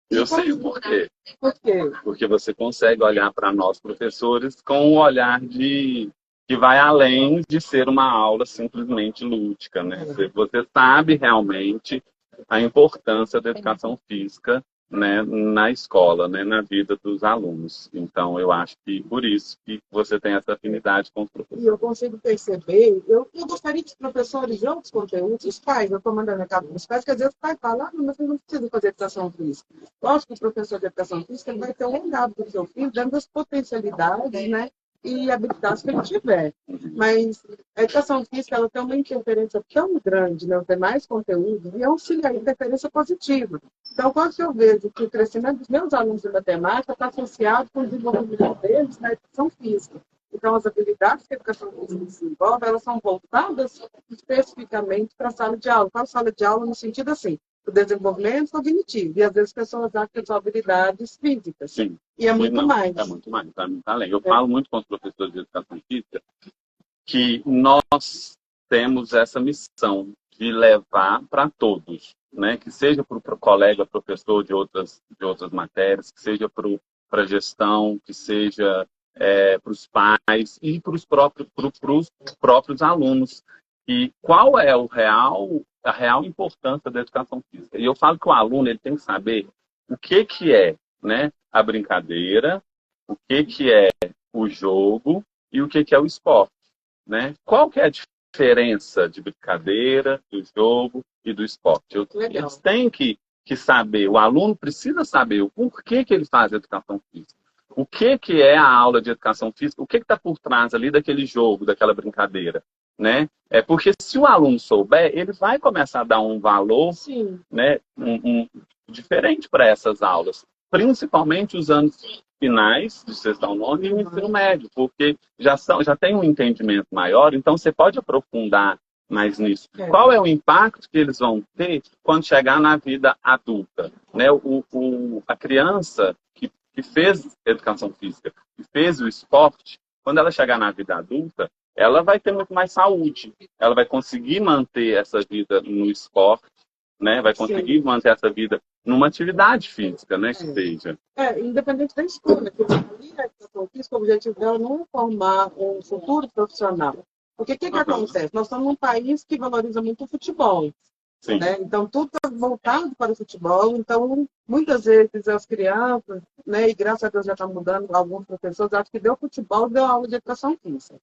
Eu sei o porquê. Por quê? Porque você consegue olhar para nós, professores, com um olhar que vai além de ser uma aula simplesmente lúdica, né? Você sabe realmente a importância da educação física, né, na escola, né, na vida dos alunos. Então, eu acho que por isso que você tem essa afinidade com os professores. E eu consigo perceber, eu gostaria que os professores de outros conteúdos, os pais, eu estou mandando recado para os pais, que às vezes o pai fala, mas você não precisa fazer educação física. Lógico que o professor de educação física vai ter um legado do seu filho, dando as potencialidades, né, e habilidades que ele tiver. Mas a educação física ela tem uma interferência tão grande nas demais conteúdos e auxilia a interferência positiva. Então, quando eu vejo que o crescimento dos meus alunos de matemática está associado com o desenvolvimento deles na educação física. Então, as habilidades que a educação física desenvolve, elas são voltadas especificamente para a sala de aula. Para a sala de aula no sentido assim, o desenvolvimento cognitivo. E às vezes as pessoas acham que são habilidades físicas. Sim. E é muito mais. É muito mais, está muito além. Eu falo muito com os professores de educação física que nós temos essa missão de levar para todos, né? Que seja para o colega professor de outras matérias, que seja para a gestão, que seja para os pais e para os próprios alunos. E qual é a real importância da educação física? E eu falo que o aluno ele tem que saber o que é, né, a brincadeira, o que é o jogo e o que é o esporte, né? Qual que é a diferença de brincadeira, do jogo e do esporte? Eles têm que saber, o aluno precisa saber o porquê que ele faz a educação física. O que é a aula de educação física? O que está por trás ali daquele jogo, daquela brincadeira? Né? Porque se o aluno souber, ele vai começar a dar um valor, né, diferente para essas aulas. Principalmente os anos finais de sexto ao nono e o ensino médio, porque já tem um entendimento maior, então você pode aprofundar mais nisso. Qual é o impacto que eles vão ter quando chegar na vida adulta? Né? A criança que fez educação física, que fez o esporte, quando ela chegar na vida adulta, ela vai ter muito mais saúde. Ela vai conseguir manter essa vida no esporte, né? Vai conseguir manter essa vida numa atividade física, né? Que seja. Independente da escolha. Porque a educação física, o objetivo dela não é formar um futuro profissional. Porque o que acontece? Nós estamos num país que valoriza muito o futebol. Né? Então, tudo está voltado para o futebol. Então, muitas vezes as crianças, né, e graças a Deus já está mudando, alguns professores acham que deu futebol, deu aula de educação física.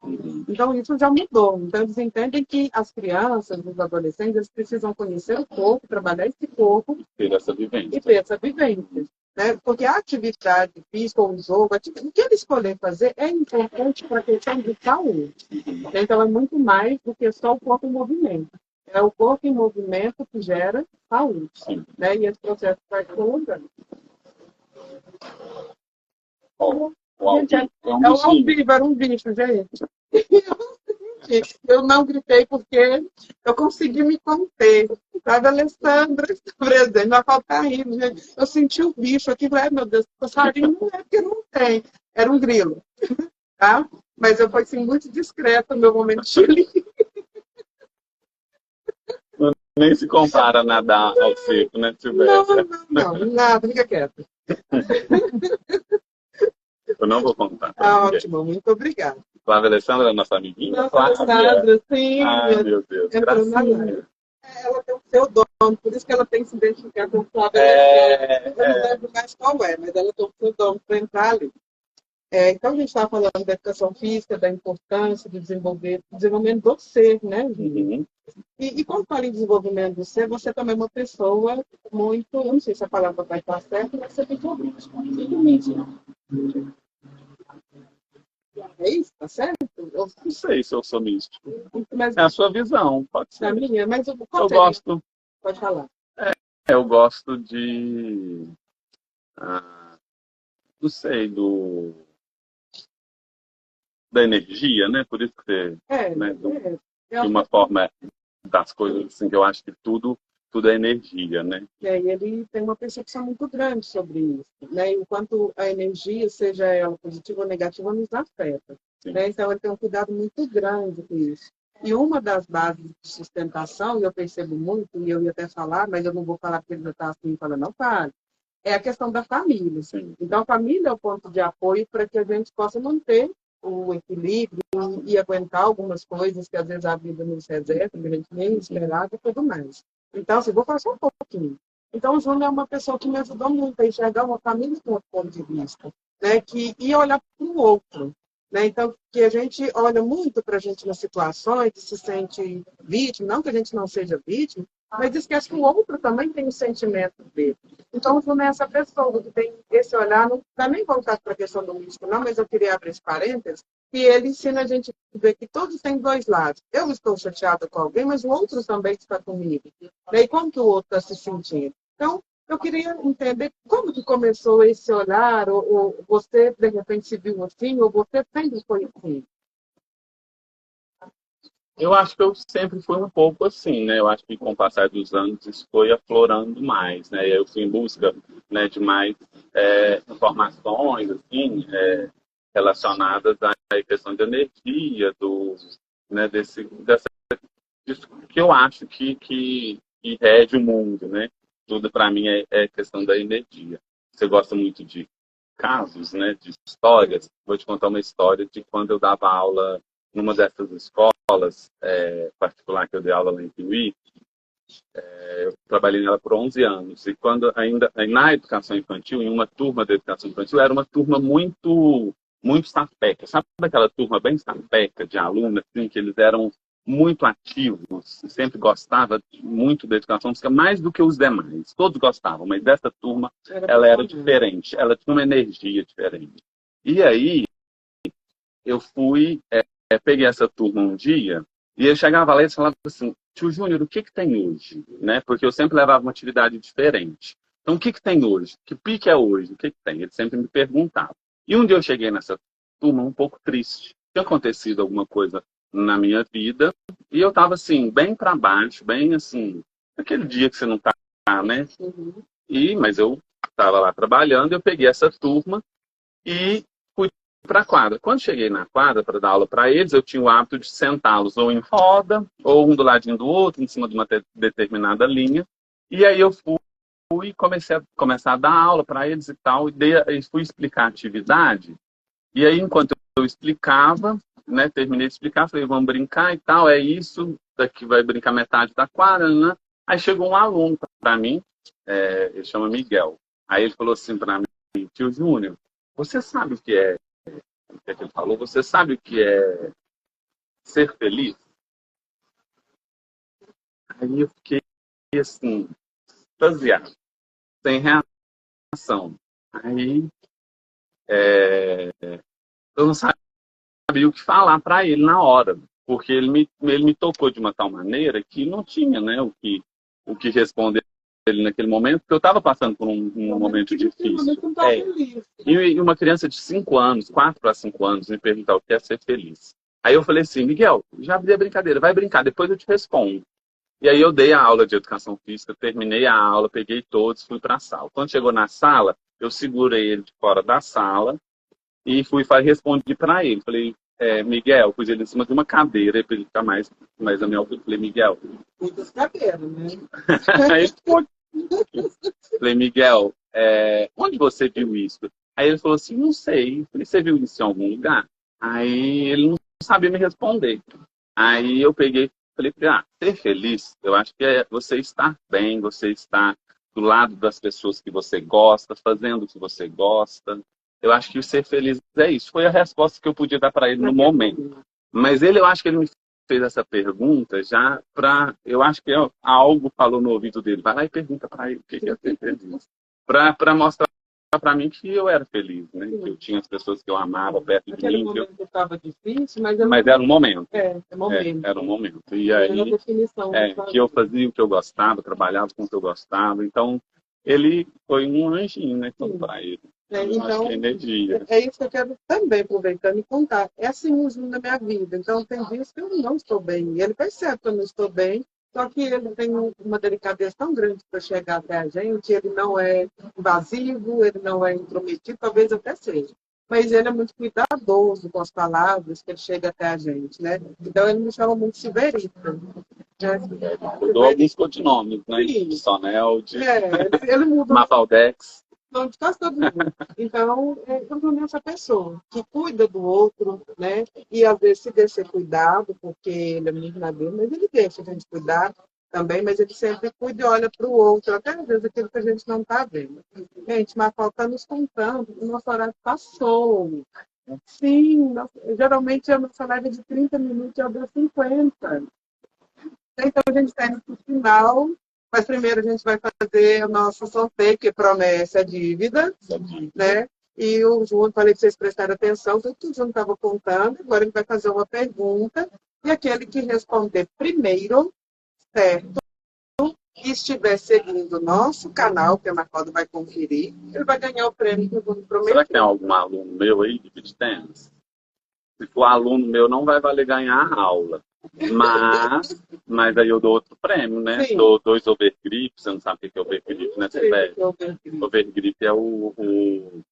Então, isso já mudou. Então, eles entendem que as crianças, os adolescentes, eles precisam conhecer o corpo, trabalhar esse corpo ter essa vivência. E ter essa vivência. Né? Porque a atividade física ou o jogo, o que ele escolher fazer é importante para a questão de saúde. Então, é muito mais do que só o corpo em movimento. É o corpo em movimento que gera saúde. Né? E esse processo vai prolongando. Era um bicho, gente. Eu não gritei porque eu consegui me conter. Sabe, Alessandra, presente, vai faltar rindo, gente. Eu senti o bicho aqui, ai meu Deus, passarinho não é porque não tem. Era um grilo. Tá? Mas eu fui assim, muito discreta no meu momento de livre. Nem se compara nadar ao circo, né? Não, nada, fica quieto. Eu não vou contar. Ótimo, muito obrigada. Flávia Alessandra, nossa amiguinha. Nossa, Alessandra, sim. Ai, meu Deus, gracinha. Ela tem o seu dono, por isso que ela tem que se identificar com Flávia Alessandra. Eu não lembro mais qual mas ela tem o seu dono para entrar ali. Então, a gente está falando da educação física, da importância de desenvolvimento do ser, né, Júlio? E quando fala em desenvolvimento do ser, você também é uma pessoa muito, eu não sei se a palavra vai estar certa, mas você tem que ouvir consigo mesmo. É isso? Tá certo? Eu não sei se eu sou místico. Mas, é a sua visão, pode ser. A minha, mas eu gosto. Pode falar. Eu gosto de... não sei, da energia, né? Por isso que você... de uma forma das coisas, assim, que eu acho que tudo é energia, né? E ele tem uma percepção muito grande sobre isso, né? Enquanto a energia, seja ela positiva ou negativa, nos afeta. Né? Então, ele tem um cuidado muito grande com isso. E uma das bases de sustentação, e eu percebo muito, e eu ia até falar, mas eu não vou falar porque ele já está assim, falando, não fale, é a questão da família. Então, a família é o ponto de apoio para que a gente possa manter o equilíbrio e aguentar algumas coisas que às vezes a vida nos reserva, que a gente nem esperava e tudo mais. Então, assim, vou falar só um pouquinho. Então, o Júnior é uma pessoa que me ajudou muito a enxergar uma família com outro ponto de vista, né? Que ia olhar para o outro. Né? Então, que a gente olha muito para a gente nas situações, se sente vítima, não que a gente não seja vítima, mas esquece que o outro também tem o sentimento dele. Então, o Júnior é essa pessoa que tem esse olhar, não está nem voltado para a questão do místico, não, mas eu queria abrir esse parênteses, E ele ensina a gente a ver que todos têm dois lados. Eu estou chateada com alguém, mas o outro também está comigo. E como que o outro está se sentindo? Então, eu queria entender como que começou esse olhar, ou você, de repente, se viu assim, ou você sempre foi assim. Eu acho que eu sempre fui um pouco assim, né? Eu acho que com o passar dos anos isso foi aflorando mais, né? Eu fui em busca, né, de mais informações, assim, relacionadas à questão de energia, né, disso que eu acho que rege o mundo, né? Tudo para mim é questão da energia. Você gosta muito de casos, né, de histórias? Vou te contar uma história de quando eu dava aula numa dessas escolas particular que eu dei aula lá em Piuí. Eu trabalhei nela por 11 anos. E quando ainda na educação infantil, em uma turma de educação infantil, era uma turma muito sapeca. Sabe aquela turma bem sapeca de alunos, assim, que eles eram muito ativos, sempre gostava muito da educação física, mais do que os demais. Todos gostavam, mas dessa turma ela era diferente. Ela tinha uma energia diferente. E aí, eu peguei essa turma um dia, e eu chegava lá e falava assim: tio Júnior, o que tem hoje? Né? Porque eu sempre levava uma atividade diferente. Então, o que tem hoje? Que pique é hoje? O que tem? Ele sempre me perguntava. E um dia eu cheguei nessa turma um pouco triste. Tinha acontecido alguma coisa na minha vida, e eu estava assim, bem para baixo, bem assim, aquele dia que você não está, né? Mas eu estava lá trabalhando, eu peguei essa turma e fui para a quadra. Quando cheguei na quadra para dar aula para eles, eu tinha o hábito de sentá-los ou em roda, ou um do ladinho do outro, em cima de uma determinada linha. E aí eu fui e começar a dar aula para eles e tal, e fui explicar a atividade. E aí, enquanto eu explicava, né, terminei de explicar, falei: vamos brincar e tal, é isso, daqui vai brincar metade da quadra, né? Aí chegou um aluno para mim, ele chama Miguel. Aí ele falou assim para mim: tio Júnior, você sabe o que é que ele falou? Você sabe o que é ser feliz? Aí eu fiquei assim, extasiado, sem reação. Aí eu não sabia o que falar para ele na hora, porque ele me tocou de uma tal maneira que não tinha, né, o que responder ele naquele momento, porque eu estava passando por um momento difícil. E uma criança de 5 anos, 4 para 5 anos, me perguntar o que é ser feliz. Aí eu falei assim: Miguel, já abri a brincadeira, vai brincar, depois eu te respondo. E aí eu dei a aula de educação física, terminei a aula, peguei todos, fui para a sala. Quando chegou na sala, eu segurei ele de fora da sala e respondi para ele. Falei: Miguel, pus ele em cima de uma cadeira para ele ficar mais na minha altura. Falei: Miguel. Muitas cadeiras, né? Aí falei: Miguel, onde você viu isso? Aí ele falou assim: não sei. Falei: você viu isso em algum lugar? Aí ele não sabia me responder. Aí eu peguei e falei: ser feliz, eu acho que é você estar bem, você estar do lado das pessoas que você gosta, fazendo o que você gosta. Eu acho que o ser feliz é isso. Foi a resposta que eu podia dar para ele no momento. Mas eu acho que ele me fez essa pergunta já para... Eu acho que algo falou no ouvido dele. Vai lá e pergunta para ele o que é ser feliz. Para mostrar para mim que eu era feliz, né? Que eu tinha as pessoas que eu amava perto de mim. Aquele momento estava difícil, mas era um momento. Momento. Era um momento. E aí, que eu fazia o que eu gostava, trabalhava com o que eu gostava. Então, ele foi um anjinho, né? Para ele. Então, energia. É isso que eu quero também, aproveitando e contar. É assim mesmo na minha vida. Então, tem dias que eu não estou bem. E ele percebe que eu não estou bem, só que ele tem uma delicadeza tão grande para chegar até a gente. Ele não é invasivo, ele não é intrometido, talvez até seja. Mas ele é muito cuidadoso com as palavras que ele chega até a gente, né? Então, ele me chama muito Siberita. Eu dou alguns codinomes, né? De Sonel, de Mafaldex. Não, de quase todo mundo. Então, eu essa pessoa que cuida do outro, né? E às vezes se deixa cuidado, porque ele é menino dele, mas ele deixa a gente cuidar também, mas ele sempre cuida e olha para o outro, até às vezes aquilo que a gente não está vendo. Gente, Mafalda está nos contando que o nosso horário passou. Sim, geralmente a nossa live é de 30 minutos e eu 50. Então, a gente está indo para o final. Mas primeiro a gente vai fazer o nosso sorteio, que promete a dívida, né? E o Júnior, falei para vocês prestarem atenção, tudo que o Júnior estava contando, agora ele vai fazer uma pergunta, e aquele que responder primeiro, certo, e estiver seguindo o nosso canal, que a Ana Cláudia vai conferir, ele vai ganhar o prêmio que o Júnior prometeu. Será que tem algum aluno meu aí de beach tennis? Se for aluno meu, não vai valer ganhar a aula. Mas aí eu dou outro prêmio, né? Sim. Dou 2 overgrip, você não sabe o que é overgrip, né? Overgrip é o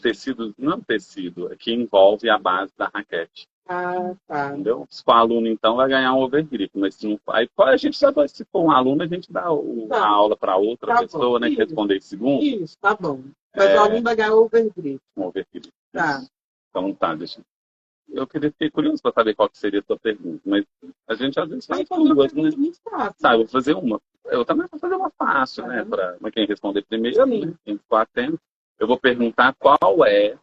tecido, não é um tecido, é que envolve a base da raquete. Ah, tá. Entendeu? Se for aluno, então, vai ganhar um overgrip. Mas se não for, aí a gente sabe, se for um aluno, a gente dá a aula para outra pessoa, né? Que responder segundo. Isso, tá bom. Mas o aluno vai ganhar o overgrip. Um overgrip. Tá. Então tá, deixa eu fiquei curioso para saber qual que seria a sua pergunta, mas a gente às vezes faz duas, né? Sabe, vou fazer uma. Eu também vou fazer uma fácil, né? Para quem responder primeiro, né? Quem ficou atento. Eu vou perguntar qual é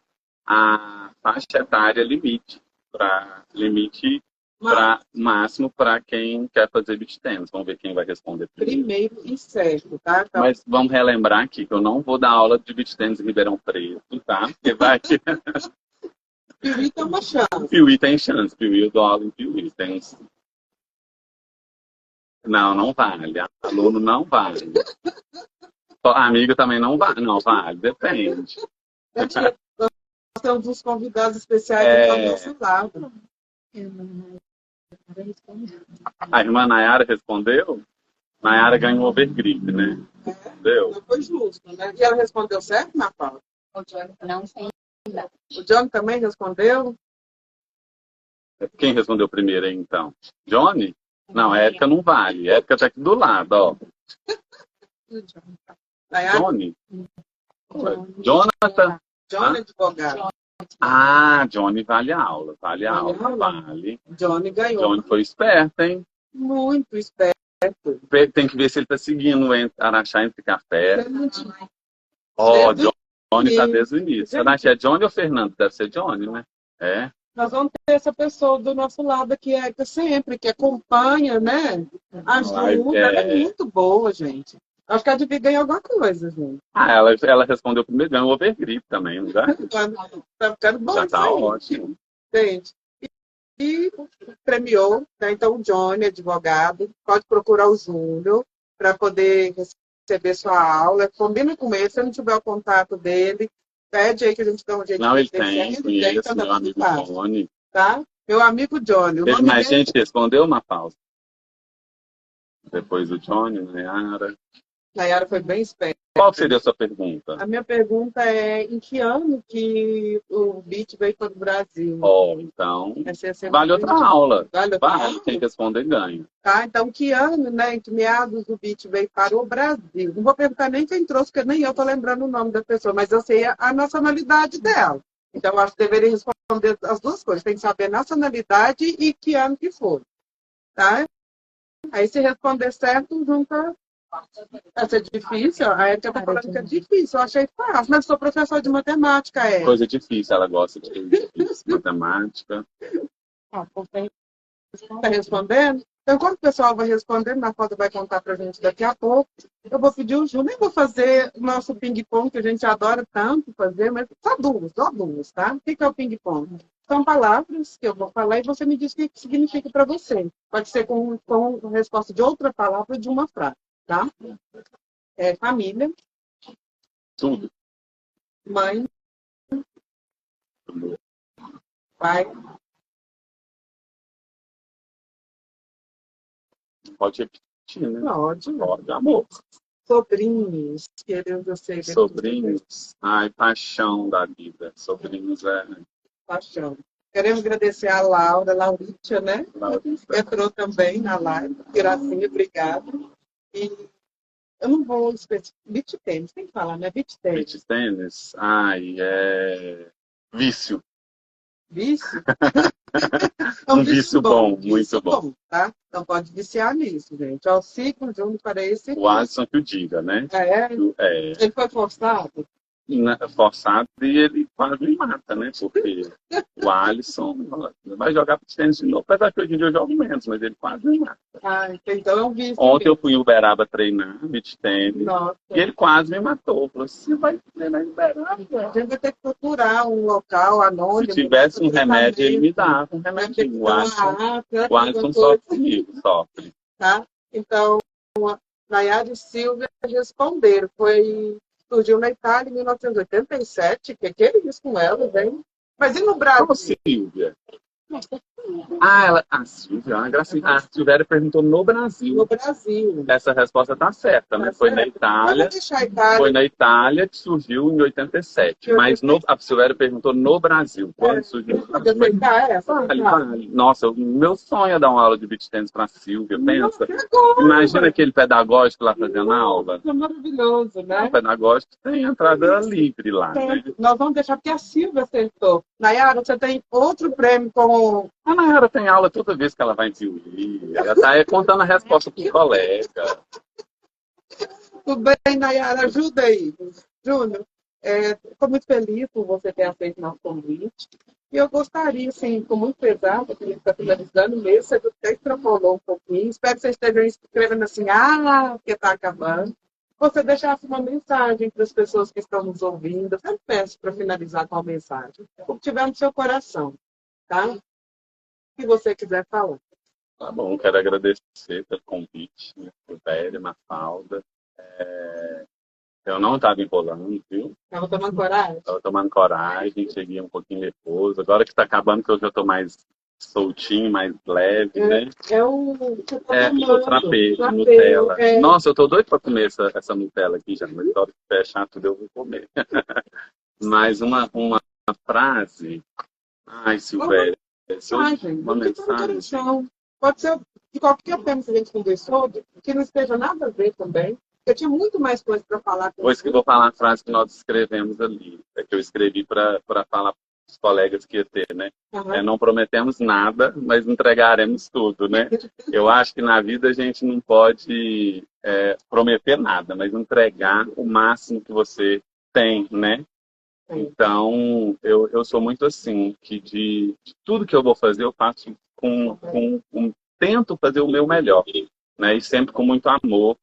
a faixa etária limite para máximo para quem quer fazer beach tennis. Vamos ver quem vai responder primeiro e certo, tá? Mas vamos relembrar aqui que eu não vou dar aula de beach tennis em Ribeirão Preto, tá? Porque vai que... Piuí tem uma chance. Piuí tem chance. Piuí eu dou aula em Piuí. Tem... Não vale. Aluno não vale. Amigo também não vale. Não vale, depende. Nós temos uns convidados especiais do nosso lado. A irmã Nayara respondeu? Nayara ganhou overgrip, né? Entendeu? Não foi justo, né? E ela respondeu certo, Ana Paula? O Johnny não sei. O Johnny também respondeu? Quem respondeu primeiro aí, então? Johnny? Não, Érica não vale. Érica tá aqui do lado, ó. Johnny? Jonathan? Johnny advogado. Johnny vale a aula. Vale. Johnny ganhou. Johnny foi esperto, hein? Muito esperto. Tem que ver se ele tá seguindo Araxá Entre Café. Ó, Johnny tá desde o início. Será que é Johnny ou Fernando? Deve ser Johnny, né? É. Nós vamos ter essa pessoa do nosso lado que é sempre, que acompanha, né? Ajuda. Ela é muito boa, gente. Acho que ela devia ganhar alguma coisa, gente. Ela respondeu primeiro, ganhou o overgrip também, não já? Tá ficando bom. Já tá ótimo. Gente. E premiou, né? Então o Johnny, advogado, pode procurar o Júnior para poder receber sua aula. Combina com ele, se não tiver o contato dele, pede aí que a gente dá um jeito. Não, ele tem, conheço, meu amigo Johnny. Tá? Meu amigo Johnny. Teve mais gente que respondeu uma pausa. Depois o Johnny, Nayara. Nayara foi bem esperta. Qual seria a sua pergunta? A minha pergunta é em que ano que o beach veio para o Brasil? Então, vale outra aula. Vale, quem responder ganha. Tá, então que ano, né, em que meados o beach veio para o Brasil? Não vou perguntar nem quem trouxe, porque nem eu estou lembrando o nome da pessoa, mas eu sei a nacionalidade dela. Então, eu acho que deveria responder as duas coisas. Tem que saber a nacionalidade e que ano que foi. Tá? Aí, se responder certo, junta... Essa é difícil? A Érica está falando que é difícil. Eu achei fácil, mas sou professor de matemática, Érica. Coisa difícil, ela gosta de coisa difícil. Matemática. Está respondendo? Então, quando o pessoal vai respondendo, na foto vai contar para a gente daqui a pouco. Eu vou pedir o Ju, nem vou fazer o nosso ping-pong, que a gente adora tanto fazer, mas só duas, tá? O que é o ping-pong? São palavras que eu vou falar e você me diz o que significa para você. Pode ser com resposta de outra palavra de uma frase. Tá? Família. Tudo. Mãe. Pai. Pode repetir, né? Pode, amor. Sobrinhos. Querendo eu sei. Sobrinhos. Ai, paixão da vida. Sobrinhos é... Paixão. Queremos agradecer a Lauritia, né? Entrou também na live. Gracinha, obrigado. E eu não vou especificar. Beach tênis, tem que falar, né? Beach tênis. Beach tênis? Ai, é... Vício. Vício? É um vício bom, muito bom. Tá? Então pode viciar nisso, gente. Ó, o ciclo de um para esse. O Alisson que o diga, né? Ele foi forçado? forçado e ele quase me mata, né? Porque o Alisson vai jogar beach tênis de novo, apesar que hoje em dia eu jogo menos, mas ele quase me mata. Ah, então eu vi. Ontem eu fui em Uberaba treinar beach tênis Nossa. E ele quase me matou. Falou, você vai treinar em Uberaba? A gente vai ter que procurar um local anônimo. Se tivesse um remédio, ele me dava um remédio. O Alisson sofre comigo, sofre. Tá? Então, Nayara e Silvia responderam. Surgiu na Itália em 1987. Que é isso com elas, hein? Mas e no Brasil? Como Silvia? A Silvéria perguntou no Brasil. No Brasil. Essa resposta está certa, né? Foi na Itália. Foi na Itália que surgiu em 87. Mas a Silvéria perguntou no Brasil. Quando surgiu? Vale. Nossa, o meu sonho é dar uma aula de beach tennis para a Silvia. Pensa. Imagina aquele pedagógico lá fazendo aula. É maravilhoso, né? O pedagógico tem entrada livre lá. Né? Nós vamos deixar porque a Silvia acertou. Nayara, você tem outro prêmio com... A Nayara tem aula toda vez que ela vai em Piuí. Ela está contando a resposta para o colega. Tudo bem, Nayara? Ajuda aí. Júnior, estou muito feliz por você ter aceito nosso convite. E eu gostaria, assim, com muito pesar, porque ele está finalizando mesmo, você até extrapolou um pouquinho. Espero que você esteja escrevendo assim, porque está acabando. Você deixasse uma mensagem para as pessoas que estão nos ouvindo. Eu sempre peço para finalizar com uma mensagem. O que tiver no seu coração, tá? O que você quiser falar. Tá bom, quero agradecer pelo convite, né, pro Velho, Mafalda. Eu não estava enrolando, viu? Estava tomando coragem? Estava tomando coragem, cheguei um pouquinho depois. Agora que está acabando, que eu já estou mais soltinho, mais leve, né? O trapê, Nutella. Nossa, eu estou doido para comer essa Nutella aqui já, mas na hora que fechar tudo eu vou comer. Mais uma frase. Ai, Silvéria. Uma mensagem. Pode ser de qualquer tema que a gente conversou, que não esteja nada a ver também. Eu tinha muito mais coisa para falar. Pois que eu vou falar a frase que nós escrevemos ali. Que eu escrevi para falar para os colegas que ia ter, né? Não prometemos nada, mas entregaremos tudo, né? Eu acho que na vida a gente não pode prometer nada, mas entregar o máximo que você tem, né? Então, eu sou muito assim, que de tudo que eu vou fazer, eu faço tento fazer o meu melhor, né? E sempre com muito amor.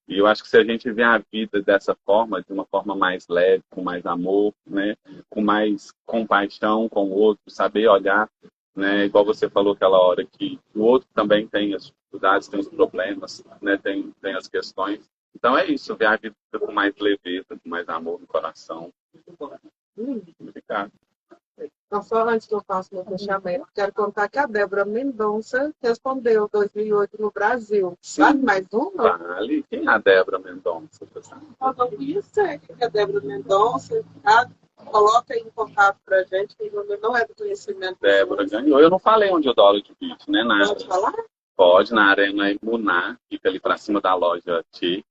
E eu acho que se a gente vê a vida dessa forma, de uma forma mais leve, com mais amor, né? Com mais compaixão com o outro, saber olhar, né? Igual você falou aquela hora que o outro também tem as dificuldades, tem os problemas, né? Tem as questões. Então é isso, ver a vida com mais leveza, com mais amor no coração. Obrigado. Então, só antes que eu faça meu fechamento, quero contar que a Débora Mendonça respondeu 2008 no Brasil. Vale mais uma? Vale. Quem é a Débora Mendonça? Eu não conhecia que é a Débora Mendonça. Tá? Coloca aí em contato pra gente, que não é do conhecimento. Débora ganhou. Eu não falei onde eu dou aula de beach, né? Pode falar? Pode, na Arena Emuná, fica ali pra cima da loja T.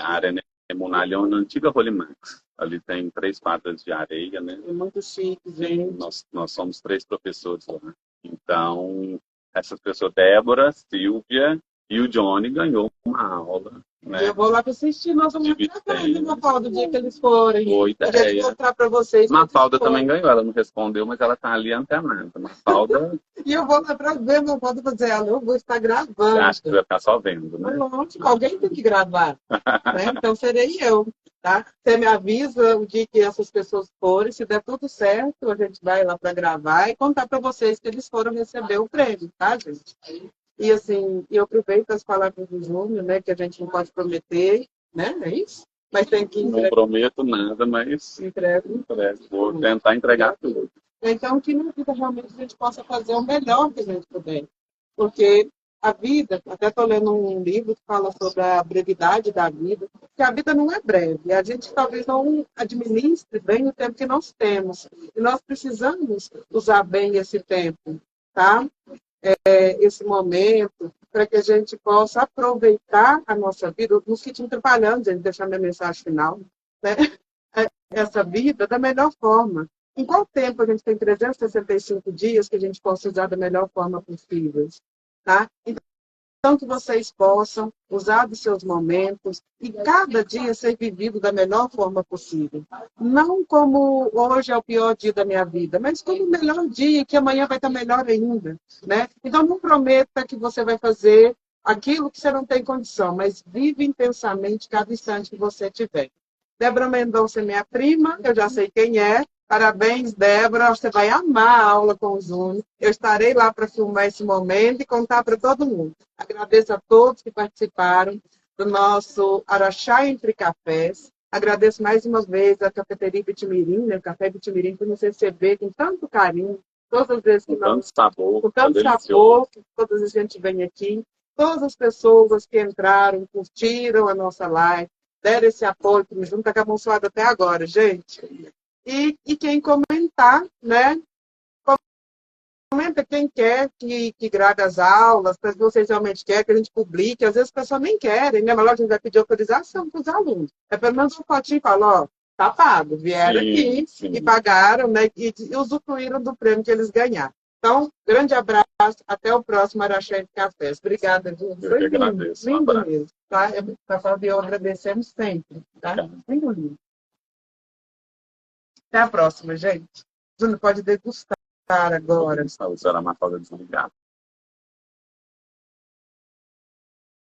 A Arena Emuná ali é uma antiga Rolimax. Ali tem 3 quadras de areia, né? É muito chique, gente. Nós somos 3 professores lá. Então, essas pessoas, Débora, Silvia e o Johnny ganhou uma aula. Né? Eu vou lá para assistir, nós vamos trabalhar uma Mafalda do dia que eles forem. Boa ideia. Vou mostrar para vocês. Mafalda também ganhou, ela não respondeu, mas ela está ali antenada. Mafalda... E eu vou lá para ver, Mafalda fazer ela, eu vou estar gravando. Você acha que vai ficar só vendo, né? Lógico, alguém tem que gravar. Né? Então serei eu. Tá? Você me avisa o dia que essas pessoas forem, se der tudo certo, a gente vai lá para gravar e contar para vocês que eles foram receber o prêmio, tá, gente? E assim, eu aproveito as palavras do Júnior, né, que a gente não pode prometer, né, é isso? Mas tem que entregar. Não prometo nada, mas entrego. Vou tentar entregar tudo. Então, que na vida realmente a gente possa fazer o melhor que a gente puder. Porque a vida, até estou lendo um livro que fala sobre a brevidade da vida, que a vida não é breve. A gente talvez não administre bem o tempo que nós temos. E nós precisamos usar bem esse tempo, tá? Esse momento, para que a gente possa aproveitar a nossa vida, nos que estão trabalhando, gente, deixar minha mensagem final, né? Essa vida da melhor forma. Em qual tempo a gente tem 365 dias que a gente possa usar da melhor forma possível? Tá? Então, Então, que vocês possam usar dos seus momentos e cada dia ser vivido da melhor forma possível. Não como hoje é o pior dia da minha vida, mas como o melhor dia, que amanhã vai estar melhor ainda, né? Então, não prometa que você vai fazer aquilo que você não tem condição, mas vive intensamente cada instante que você tiver. Débora Mendonça é minha prima, eu já sei quem é. Parabéns, Débora. Você vai amar a aula com o Júnior. Eu estarei lá para filmar esse momento e contar para todo mundo. Agradeço a todos que participaram do nosso Araxá Entre Cafés. Agradeço mais uma vez a Cafeteria Bitimirim, né? O Café Bitimirim, por nos receber com tanto carinho. Todas as vezes que nós... Com tanto sabor, todas as vezes que a gente vem aqui. Todas as pessoas que entraram, curtiram a nossa live, deram esse apoio, que me junta com a abençoada até agora, gente. E quem comentar, né? Comenta quem quer que grave as aulas, se vocês realmente querem que a gente publique. Às vezes as pessoas nem querem, né? Mas logo a gente vai pedir autorização para os alunos. É pelo menos um fotinho e fala, ó, tá pago. Vieram aqui e pagaram, né? E usufruíram do prêmio que eles ganharam. Então, grande abraço. Até o próximo Araxá Entre Cafés. Obrigada, Júnior. Foi lindo, lindo mesmo. Tá? Para Fabio, agradecemos sempre. Tá? Muito lindo. Até a próxima, gente. Júnior, pode degustar agora. A senhora Mafalda desligar.